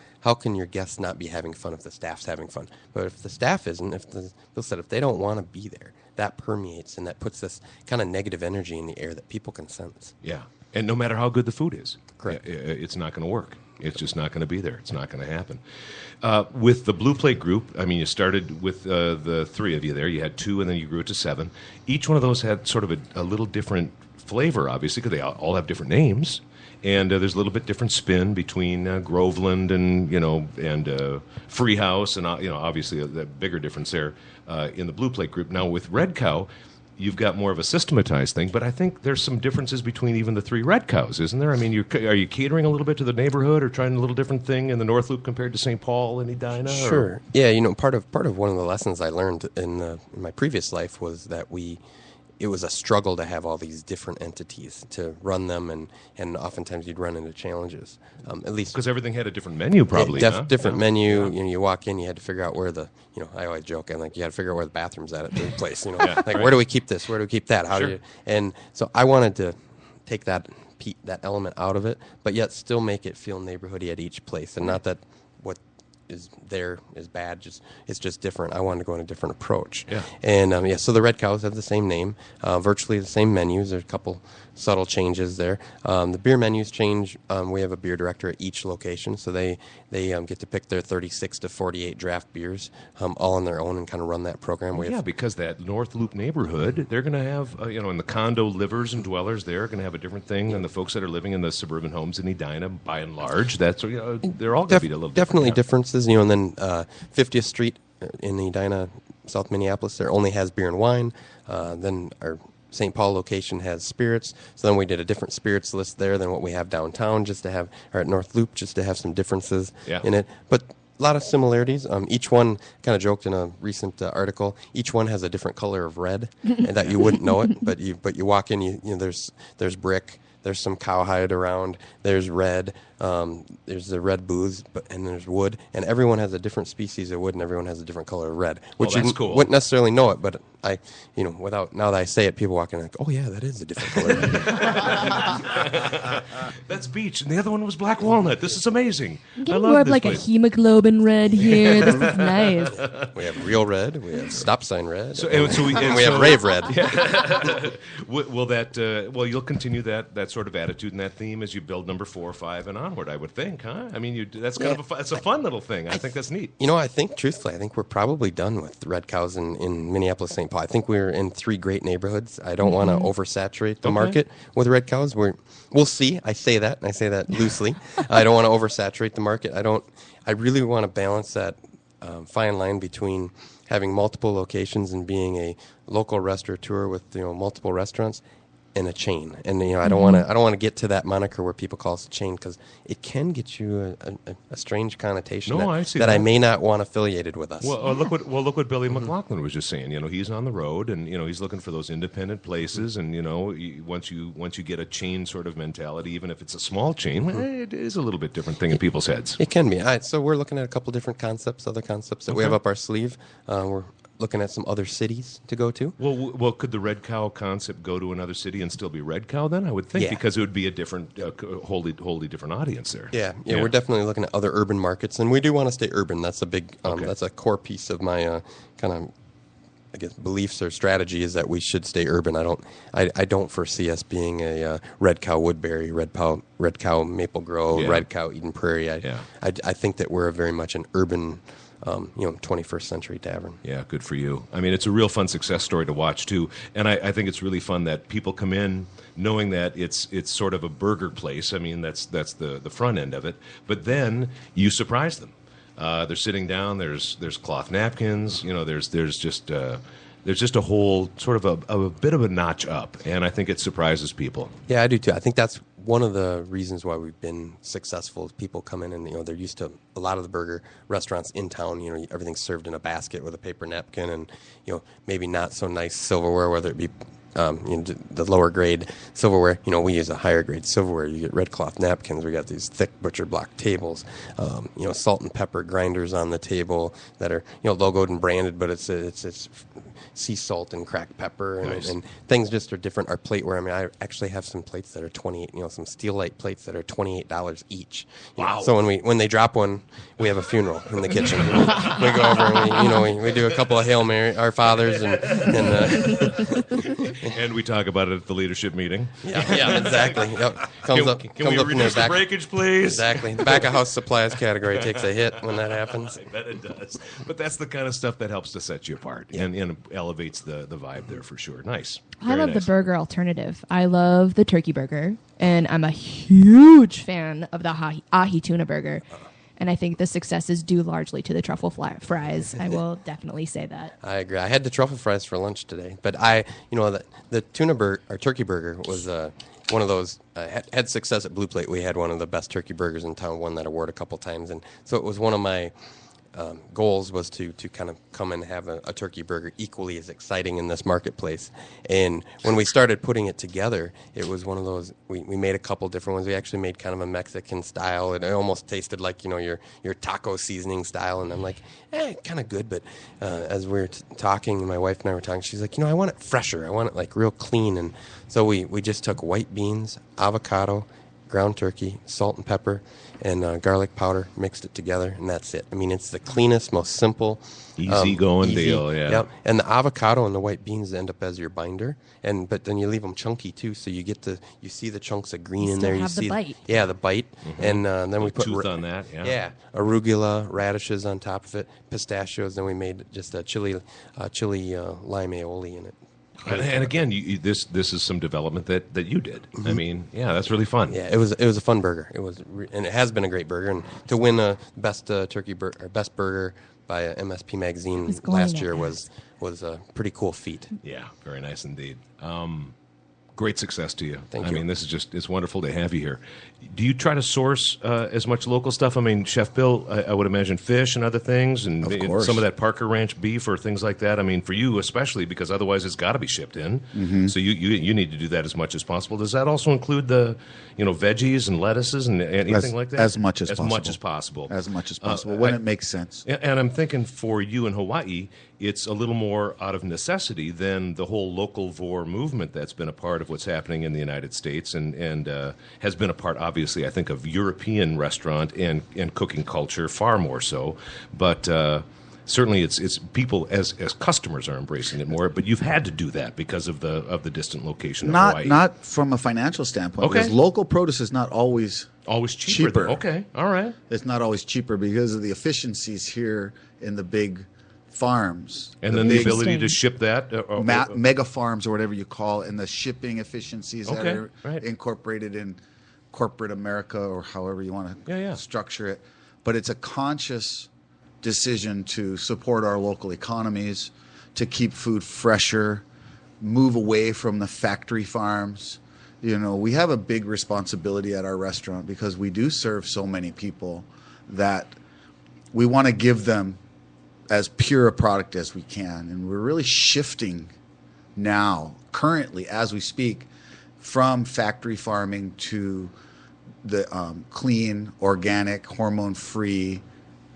guests not be having fun if the staff's having fun? But if the staff isn't, Bill said, if they don't want to be there, that permeates and that puts this kind of negative energy in the air that people can sense. Yeah. And no matter how good the food is, correct, it's not going to work. It's just not going to be there. It's not going to happen. With the Blue Plate Group, I mean, you started with the 3 of you there. You had 2, and then you grew it to 7. Each one of those had sort of a little different flavor, obviously, because they all have different names. And there's a little bit different spin between Groveland and Freehouse, and obviously a bigger difference there in the Blue Plate Group. Now with Red Cow, you've got more of a systematized thing, but I think there's some differences between even the 3 Red Cows, isn't there? I mean, are you catering a little bit to the neighborhood, or trying a little different thing in the North Loop compared to St. Paul and Edina? Sure. Or? Yeah, part of one of the lessons I learned in my previous life was that it was a struggle to have all these different entities to run them, and oftentimes you'd run into challenges. At least because everything had a different menu, probably. Different menu. Yeah. You walk in, you had to figure out where I always joke, you had to figure out where the bathroom's at the place. Where do we keep this? Where do we keep that? How do you? And so I wanted to take that element out of it, but yet still make it feel neighborhoody at each place, and not that what is there is bad. It's just different. I wanted to go in a different approach. Yeah. And so the Red Cows have the same name, virtually the same menus. There's a couple subtle changes there. The beer menus change. We have a beer director at each location, so they get to pick their 36 to 48 draft beers, all on their own, and kind of run that program. Because that North Loop neighborhood, they're going to have, in the condo livers and dwellers, they're going to have a different thing than the folks that are living in the suburban homes in Edina. By and large, they're all going to be a little definitely different. Differences. And then 50th Street in Edina, South Minneapolis, there only has beer and wine. Then our St. Paul location has spirits. So then we did a different spirits list there than what we have downtown, or at North Loop, just to have some differences in it. But a lot of similarities. Each one, kind of joked in a recent article, each one has a different color of red, and that you wouldn't know it. But you walk in, there's brick. There's some cowhide around. There's red. There's the red booths, and there's wood. And everyone has a different species of wood, and everyone has a different color of red. Which you cool. wouldn't necessarily know it, but now that I say it, people walk in like, oh yeah, that is a different color. That's beech, and the other one was black walnut. This is amazing. I'm getting more of like a hemoglobin red here. This is nice. We have real red. We have stop sign red. And we have rave red. Will you'll continue that sort of attitude and that theme as you build number 4 or 5 and onward, I would think, huh? I mean, that's kind of it's a fun little thing. I think that's neat. I think, truthfully, we're probably done with Red Cows in Minneapolis, St. Paul. I think we're in 3 great neighborhoods. I don't want to oversaturate the market with Red Cows. We'll see. I say that, and I say that loosely. I don't want to oversaturate the market. I really want to balance that fine line between having multiple locations and being a local restaurateur with multiple restaurants in a chain. And I don't want to get to that moniker where people call us a chain, because it can get you a strange connotation that I may not want affiliated with us. Well, look what Billy McLaughlin was just saying. He's on the road, and he's looking for those independent places. And once you get a chain sort of mentality, even if it's a small chain, it is a little bit different thing in people's heads. It can be. So we're looking at a couple different concepts, other concepts that we have up our sleeve. We're looking at some other cities to go to. Well, could the Red Cow concept go to another city and still be Red Cow then? I would think, Yeah. because it would be a different, wholly different audience there. Yeah, we're definitely looking at other urban markets, and we do want to stay urban. That's a big, Okay. that's a core piece of my kind of, I guess, beliefs or strategy is that we should stay urban. I don't foresee us being a Red Cow Woodbury, Red Cow Maple Grove, Yeah. Red Cow Eden Prairie. Yeah. I think that we're very much an urban, 21st century tavern. Yeah, good for you. I mean, it's a real fun success story to watch too, and I think it's really fun that people come in knowing that it's sort of a burger place. I mean, that's the front end of it, but then you surprise them. They're sitting down. There's cloth napkins. There's just a whole sort of a bit of a notch up, and I think it surprises people. Yeah, I do too. I think that's one of the reasons why we've been successful. Is people come in and they're used to a lot of the burger restaurants in town. Everything's served in a basket with a paper napkin, and maybe not so nice silverware, whether it be the lower grade silverware. We use a higher grade silverware. You get red cloth napkins. We got these thick butcher block tables. Salt and pepper grinders on the table that are logoed and branded, but it's sea salt and cracked pepper, and, Nice. and things just are different. Our plateware. I mean, I actually have some plates that are 28. Some steel light plates that are $28 each. Wow. So when they drop one, we have a funeral in the kitchen. We go over and we do a couple of Hail Mary, Our Fathers, and And we talk about it at the leadership meeting. yeah, exactly. Yep. Comes up Can in we their reduce the back. breakage, please? Exactly. The back of house supplies category takes a hit when that happens. I bet it does. But that's the kind of stuff that helps to set you apart and elevates the vibe there for sure. Nice. I Very love nice. the burger alternative. I love the turkey burger, and I'm a huge fan of the ahi tuna burger. And I think the success is due largely to the truffle fries. I will definitely say that. I agree. I had the truffle fries for lunch today, but the tuna burger or turkey burger was one of those had success at Blue Plate. We had one of the best turkey burgers in town, won that award a couple times, and so it was one of my goals was to kind of come and have a turkey burger equally as exciting in this marketplace. And when we started putting it together, it was one of those, we made a couple different ones. We actually made kind of a Mexican style. It almost tasted like, your taco seasoning style. And I'm like, kind of good. But as we were talking, my wife and I were talking, she's like, I want it fresher. I want it like real clean. And so we just took white beans, avocado, ground turkey, salt and pepper, and garlic powder, mixed it together, and that's it. I mean, it's the cleanest, most simple, Easy-going deal, yeah. Yep. And the avocado and the white beans end up as your binder, but then you leave them chunky too, so you see the chunks of green You in still there. have the see bite. Yeah, the bite, and then we put tooth on that, yeah. Yeah, arugula, radishes on top of it, pistachios. Then we made just a chili lime aioli in it. And again, this is some development that you did. I mean, that's really fun. Yeah, it was a fun burger. It was, and it has been a great burger. And to win a best turkey burger or best burger by MSP Magazine was going last to year ask. was a pretty cool feat. Yeah, very nice indeed. Great success to you. Thank I you. mean, it's wonderful to have you here. Do you try to source as much local stuff? I mean, Chef Bill, I would imagine fish and other things, and Of course. some of that Parker Ranch beef or things like that. I mean, for you especially, because otherwise it's got to be shipped in. So you need to do that as much as possible. Does that also include the veggies and lettuces and anything like that? As much as as possible. much as possible. As much as possible, when it makes sense. And I'm thinking for you in Hawaii, it's a little more out of necessity than the whole local vor movement that's been a part of what's happening in the United States and has been a part, obviously, I think, of European restaurant and cooking culture far more so. But certainly it's people as customers are embracing it more. But you've had to do that because of the distant location of Hawaii. Not from a financial standpoint. Okay. Because local produce is not always Always cheaper. cheaper. Okay, all right. It's not always cheaper because of the efficiencies here in the big farms. And then the big ability to ship that. mega farms or whatever you call it, and the shipping efficiencies that Okay, are right. incorporated in corporate America or however you want to Yeah. structure it. But it's a conscious decision to support our local economies, to keep food fresher, move away from the factory farms. We have a big responsibility at our restaurant because we do serve so many people that we want to give them as pure a product as we can. And we're really shifting now, currently, as we speak, from factory farming to the clean, organic, hormone-free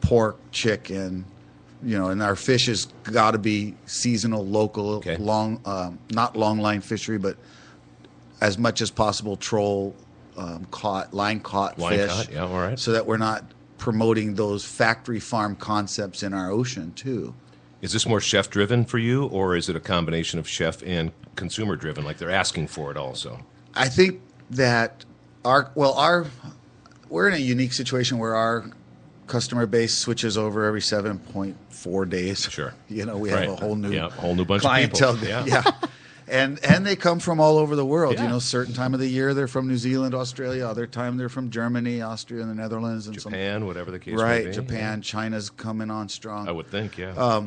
pork, chicken, and our fish has got to be seasonal, local, Okay. not long line fishery, but as much as possible troll, line caught Line fish. caught, yeah, all right. So that we're not promoting those factory farm concepts in our ocean too. Is this more chef driven for you, or is it a combination of chef and consumer driven? Like they're asking for it also. I think that we're in a unique situation where our customer base switches over every 7.4 days. Sure. We Right. have a whole new bunch clientele. of people. Yeah. And they come from all over the world. Yeah. Certain time of the year they're from New Zealand, Australia. Other time they're from Germany, Austria, and the Netherlands, and Japan, whatever the case may right, be. Japan, China's coming on strong. I would think, yeah.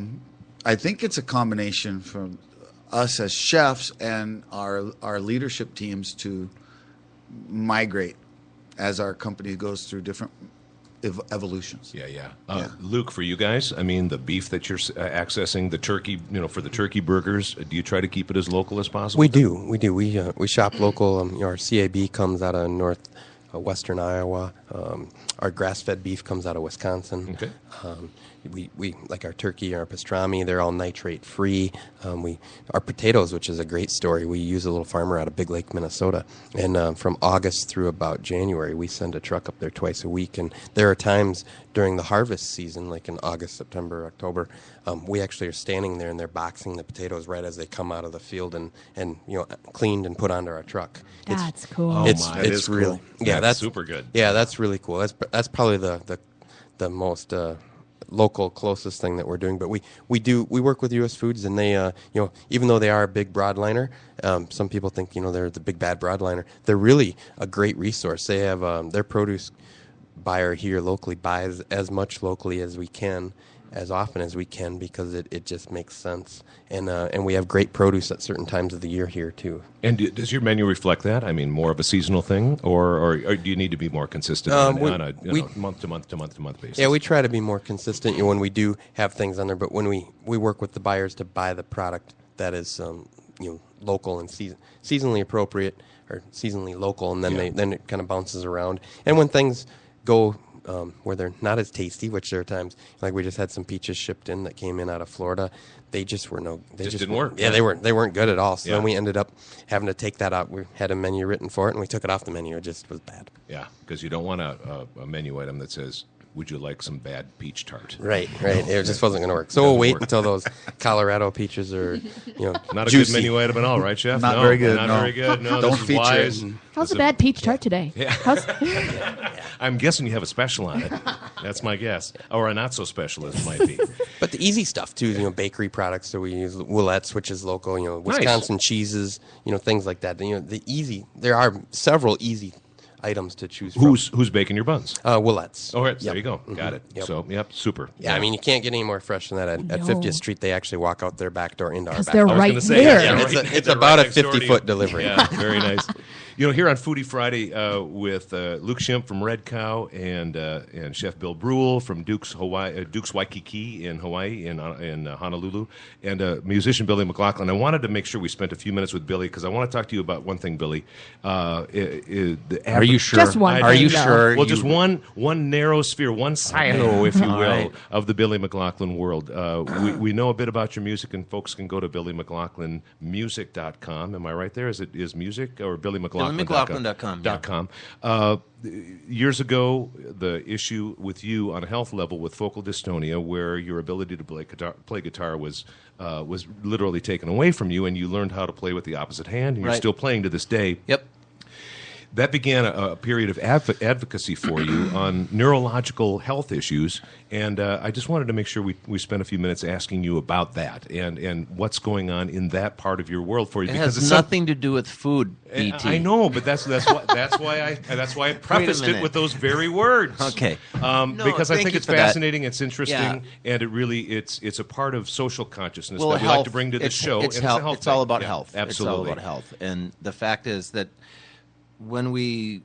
I think it's a combination from us as chefs and our leadership teams to migrate as our company goes through different evolutions. Yeah. Yeah. Luke, for you guys, I mean, the beef that you're accessing, the turkey, for the turkey burgers, do you try to keep it as local as possible? We do. We shop local. Our CAB comes out of western Iowa. Our grass-fed beef comes out of Wisconsin. Okay. We like our turkey, our pastrami. They're all nitrate-free. Our potatoes, which is a great story. We use a little farmer out of Big Lake, Minnesota, and from August through about January, we send a truck up there twice a week. And there are times during the harvest season, like in August, September, October, we actually are standing there and they're boxing the potatoes right as they come out of the field and cleaned and put onto our truck. That's cool. Oh, It's my. That it's is really cool. yeah that's super good. Yeah, that's really cool. That's probably the most local closest thing that we're doing. But we work with U.S. Foods, and they even though they are a big broadliner, some people think they're the big bad broadliner. They're really a great resource. They have their produce buyer here locally buys as much locally as we can, as often as we can, because it just makes sense. And we have great produce at certain times of the year here too. And does your menu reflect that? I mean, more of a seasonal thing, or do you need to be more consistent on a month to month basis? Yeah, we try to be more consistent when we do have things on there. But when we work with the buyers to buy the product that is local and seasonally appropriate or seasonally local, and then it kind of bounces around. And when things go where they're not as tasty, which there are times, like we just had some peaches shipped in that came in out of Florida. They just were didn't work. Yeah, they weren't good at all. So Yeah. then we ended up having to take that out. We had a menu written for it, and we took it off the menu. It just was bad. Yeah, because you don't want a menu item that says, "Would you like some bad peach tart?" Right. It just wasn't going to work. So we'll wait until those Colorado peaches are, Not a juicy. good menu item at all, right, Chef? Not No, very good, Not no. very good. No, Don't this is feature wise. it. How's This the is- bad peach tart today? Yeah. I'm guessing you have a special on it. That's my guess, or a not so special as it might be. But the easy stuff too, bakery products. So we use Willette's, which is local. Wisconsin cheeses, things like that. There are several easy items to choose from. Who's baking your buns? Willette's? Oh, right, there Yep. you go. Got it. Yep. So, super. Yeah, I mean, you can't get any more fresh than that. At No. 50th Street, they actually walk out their back door into our 'Cause back they're door. I was right gonna say, there. yeah, It's right- it's they're about right a next door to you. 50-foot delivery. Yeah, very nice. Here on Foodie Friday with Luke Schimpf from Red Cow and Chef Bill Brule from Duke's Waikiki in Hawaii in Honolulu, and musician Billy McLaughlin. I wanted to make sure we spent a few minutes with Billy because I want to talk to you about one thing, Billy. Are you sure? Just one Are thing, you though. sure? Well, just one narrow sphere, one silo, if you will, right. of the Billy McLaughlin world. We know a bit about your music, and folks can go to BillyMcLaughlinmusic.com. Am I right there? Is music or BillyMcLaughlin.com? BillyMcLaughlin.com. Years ago, the issue with you on a health level with focal dystonia, where your ability to play guitar was literally taken away from you, and you learned how to play with the opposite hand, and you're Right. still playing to this day. Yep. That began a period of advocacy for you on neurological health issues, and I just wanted to make sure we spent a few minutes asking you about that and what's going on in that part of your world for you. It because has it's nothing to do with food, I BT. know, but that's why I prefaced it minute. with those very words. Okay. Because I thank think you it's for that. fascinating, it's interesting, Yeah. and it's a part of social consciousness Well, that we health, like to bring to the it's, show. It's, and health, it's a health it's all thing. about Yeah, health. Absolutely. It's all about health. And the fact is that when we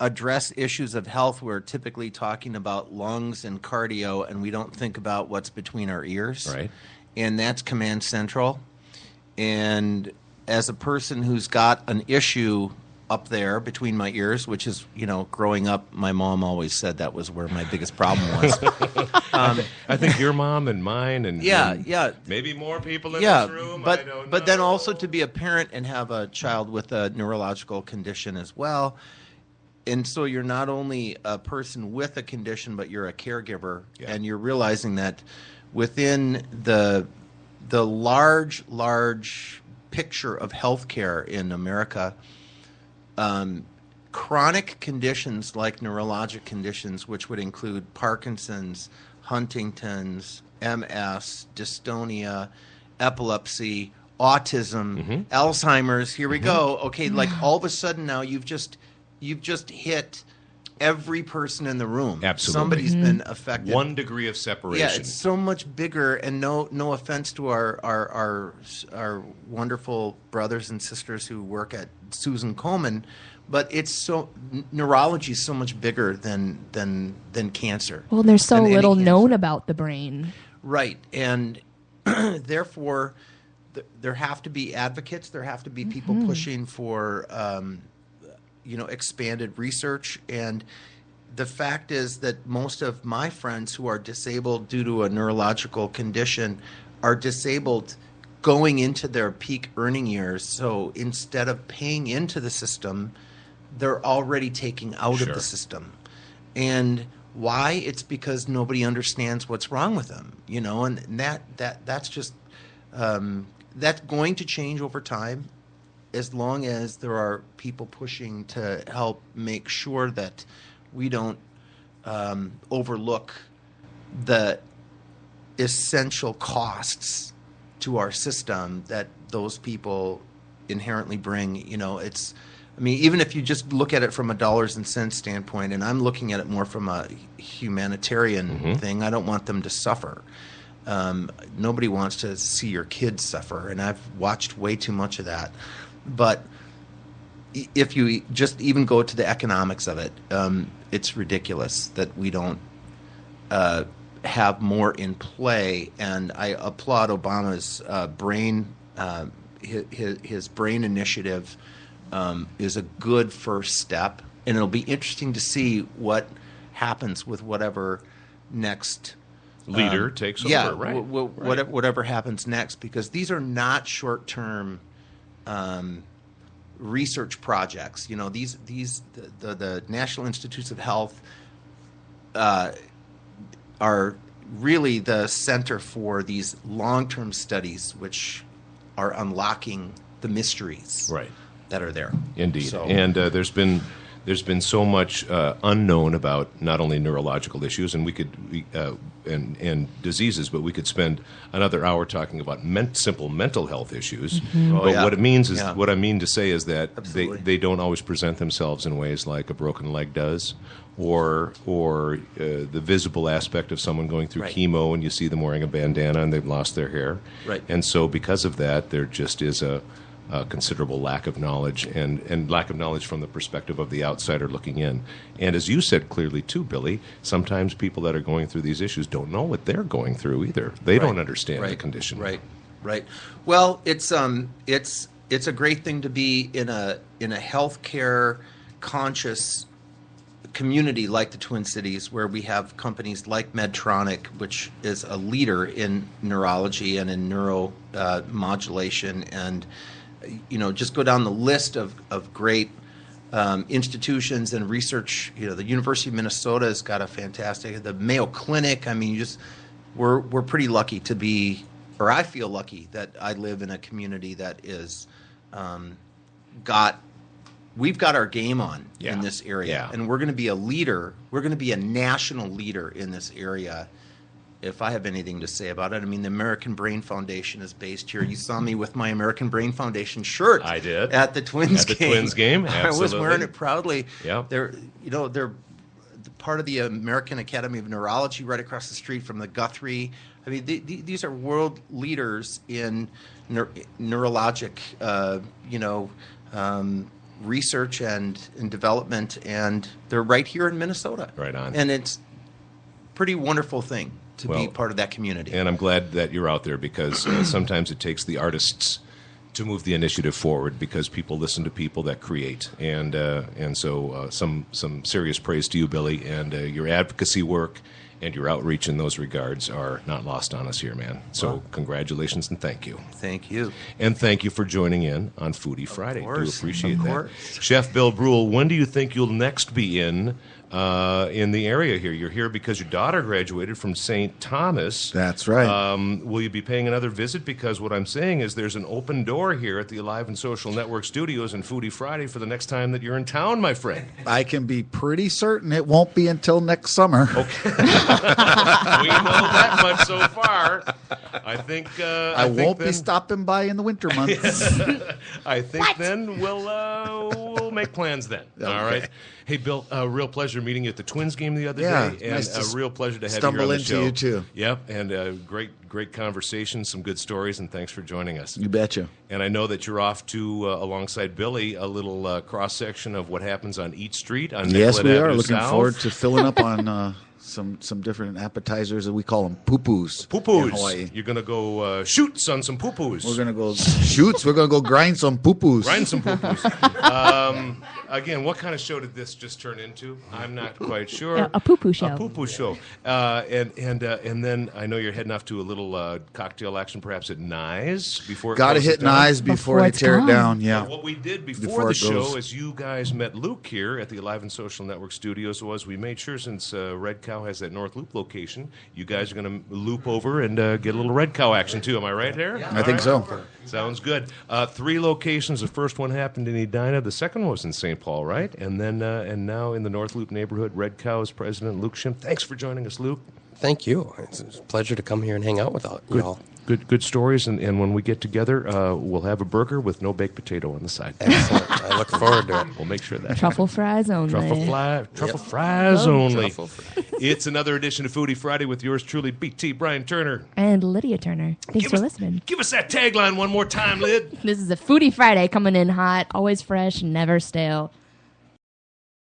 address issues of health, we're typically talking about lungs and cardio, and we don't think about what's between our ears. Right. And that's Command Central. And as a person who's got an issue up there between my ears, which is, growing up, my mom always said that was where my biggest problem was. I think your mom and mine and maybe more people in this room. I don't but then know. also to be a parent and have a child with a neurological condition as well. And so you're not only a person with a condition, but you're a caregiver, and you're realizing that within the large picture of healthcare in America, chronic conditions like neurologic conditions, which would include Parkinson's, Huntington's, MS, dystonia, epilepsy, autism, Alzheimer's. Here we go. Okay, like all of a sudden now you've just hit every person in the room. Absolutely. Somebody's been affected. 1 degree of separation. Yeah, it's so much bigger, and no offense to our wonderful brothers and sisters who work at Susan Komen, but neurology is so much bigger than cancer. Well, there's so than any little cancer. known about the brain. Right, and therefore there have to be advocates. There have to be people pushing for expanded research. And the fact is that most of my friends who are disabled due to a neurological condition are disabled going into their peak earning years. So instead of paying into the system, they're already taking out of the system. And why? It's because nobody understands what's wrong with them, and that's just that's going to change over time, as long as there are people pushing to help make sure that we don't overlook the essential costs to our system that those people inherently bring. Even if you just look at it from a dollars and cents standpoint, and I'm looking at it more from a humanitarian thing, I don't want them to suffer. Nobody wants to see your kids suffer, and I've watched way too much of that. But if you just even go to the economics of it, it's ridiculous that we don't have more in play. And I applaud Obama's his brain initiative is a good first step, and it'll be interesting to see what happens with whatever next leader takes over, right? Whatever happens next, because these are not short-term research projects. The National Institutes of Health are really the center for these long-term studies, which are unlocking the mysteries that are there. Indeed. So, and there's been so much unknown about not only neurological issues and diseases, but we could spend another hour talking about simple mental health issues. What it means is, what I mean to say is that they don't always present themselves in ways like a broken leg does, or the visible aspect of someone going through chemo and you see them wearing a bandana and they've lost their hair. Right. And so because of that, there just is a considerable lack of knowledge and lack of knowledge from the perspective of the outsider looking in. And as you said clearly too, Billy, sometimes people that are going through these issues don't know what they're going through either. They don't understand the condition. Right. Well, it's a great thing to be in a healthcare conscious community like the Twin Cities, where we have companies like Medtronic, which is a leader in neurology and in neuromodulation, and just go down the list of great institutions and research. The University of Minnesota has got a fantastic, the Mayo Clinic. I mean, we're pretty lucky to be, or I feel lucky that I live in a community that is we've got our game on in this area, and we're going to be a leader. We're going to be a national leader in this area. If I have anything to say about it, I mean, the American Brain Foundation is based here. You saw me with my American Brain Foundation shirt. I did at the Twins game. Twins game, absolutely. I was wearing it proudly. Yeah, they're part of the American Academy of Neurology, right across the street from the Guthrie. I mean, these are world leaders in neurologic, research and development, and they're right here in Minnesota. Right on. And it's a pretty wonderful thing to be part of that community. And I'm glad that you're out there, because sometimes it takes the artists to move the initiative forward, because people listen to people that create, and so some serious praise to you, Billy, and your advocacy work and your outreach in those regards are not lost on us here, man. So congratulations and thank you. Thank you. And thank you for joining in on Foodie Friday. course, Do appreciate of that. course. Chef Bill Brule, when do you think you'll next be in the area here? You're here because your daughter graduated from St. Thomas. That's right. Will you be paying another visit? Because what I'm saying is there's an open door here at the Alive and Social Network studios and Foodie Friday for the next time that you're in town, my friend. I can be pretty certain it won't be until next summer. We know that much so far. I think I won't be stopping by in the winter months. I think then we'll make plans then. All right. Hey, Bill, real pleasure meeting you at the Twins game the other Yeah, day, and nice to a real pleasure to have stumble you here on the into show. you, too. Yep, and great conversation, some good stories, and thanks for joining us. You betcha. And I know that you're off to, alongside Billy, a little cross-section of what happens on Eat Street on Yes, Nicollet we are Avenue looking South. forward to filling up on some different appetizers, that we call them poo-poos. in Hawaii. Poo-poos. You're going to go shoots on some poo-poos. We're gonna go shoots. We're gonna go grind some poo-poos. Grind some poo-poos. Again, what kind of show did this just turn into? I'm not quite sure. A poo-poo show. A poo-poo show. And then I know you're heading off to a little cocktail action, perhaps at Nye's before. Got to it closes hit down. Nyes before Before they it's tear gone. it down. Yeah. What we did before Before the it goes. show is you guys met Luke here at the Alive and Social Network studios. Was we made sure, since Red Cow has that North Loop location, you guys are going to loop over and get a little Red Cow action too. Am I right here? I think so. Sounds good. 3 locations. The first one happened in Edina. The second was in St. Paul, right? And then and now in the North Loop neighborhood, Red Cow's president Luke Shim. Thanks for joining us, Luke. Thank you. It's a pleasure to come here and hang out with all y'all. Good stories, and when we get together, we'll have a burger with no baked potato on the side. Excellent. I look forward to it. We'll make sure that Truffle fries only. Truffle fries only. Truffle fries. It's another edition of Foodie Friday with yours truly, BT Brian Turner. And Lydia Turner. Thanks for us, listening. Give us that tagline one more time, Lyd. This is a Foodie Friday coming in hot, always fresh, never stale.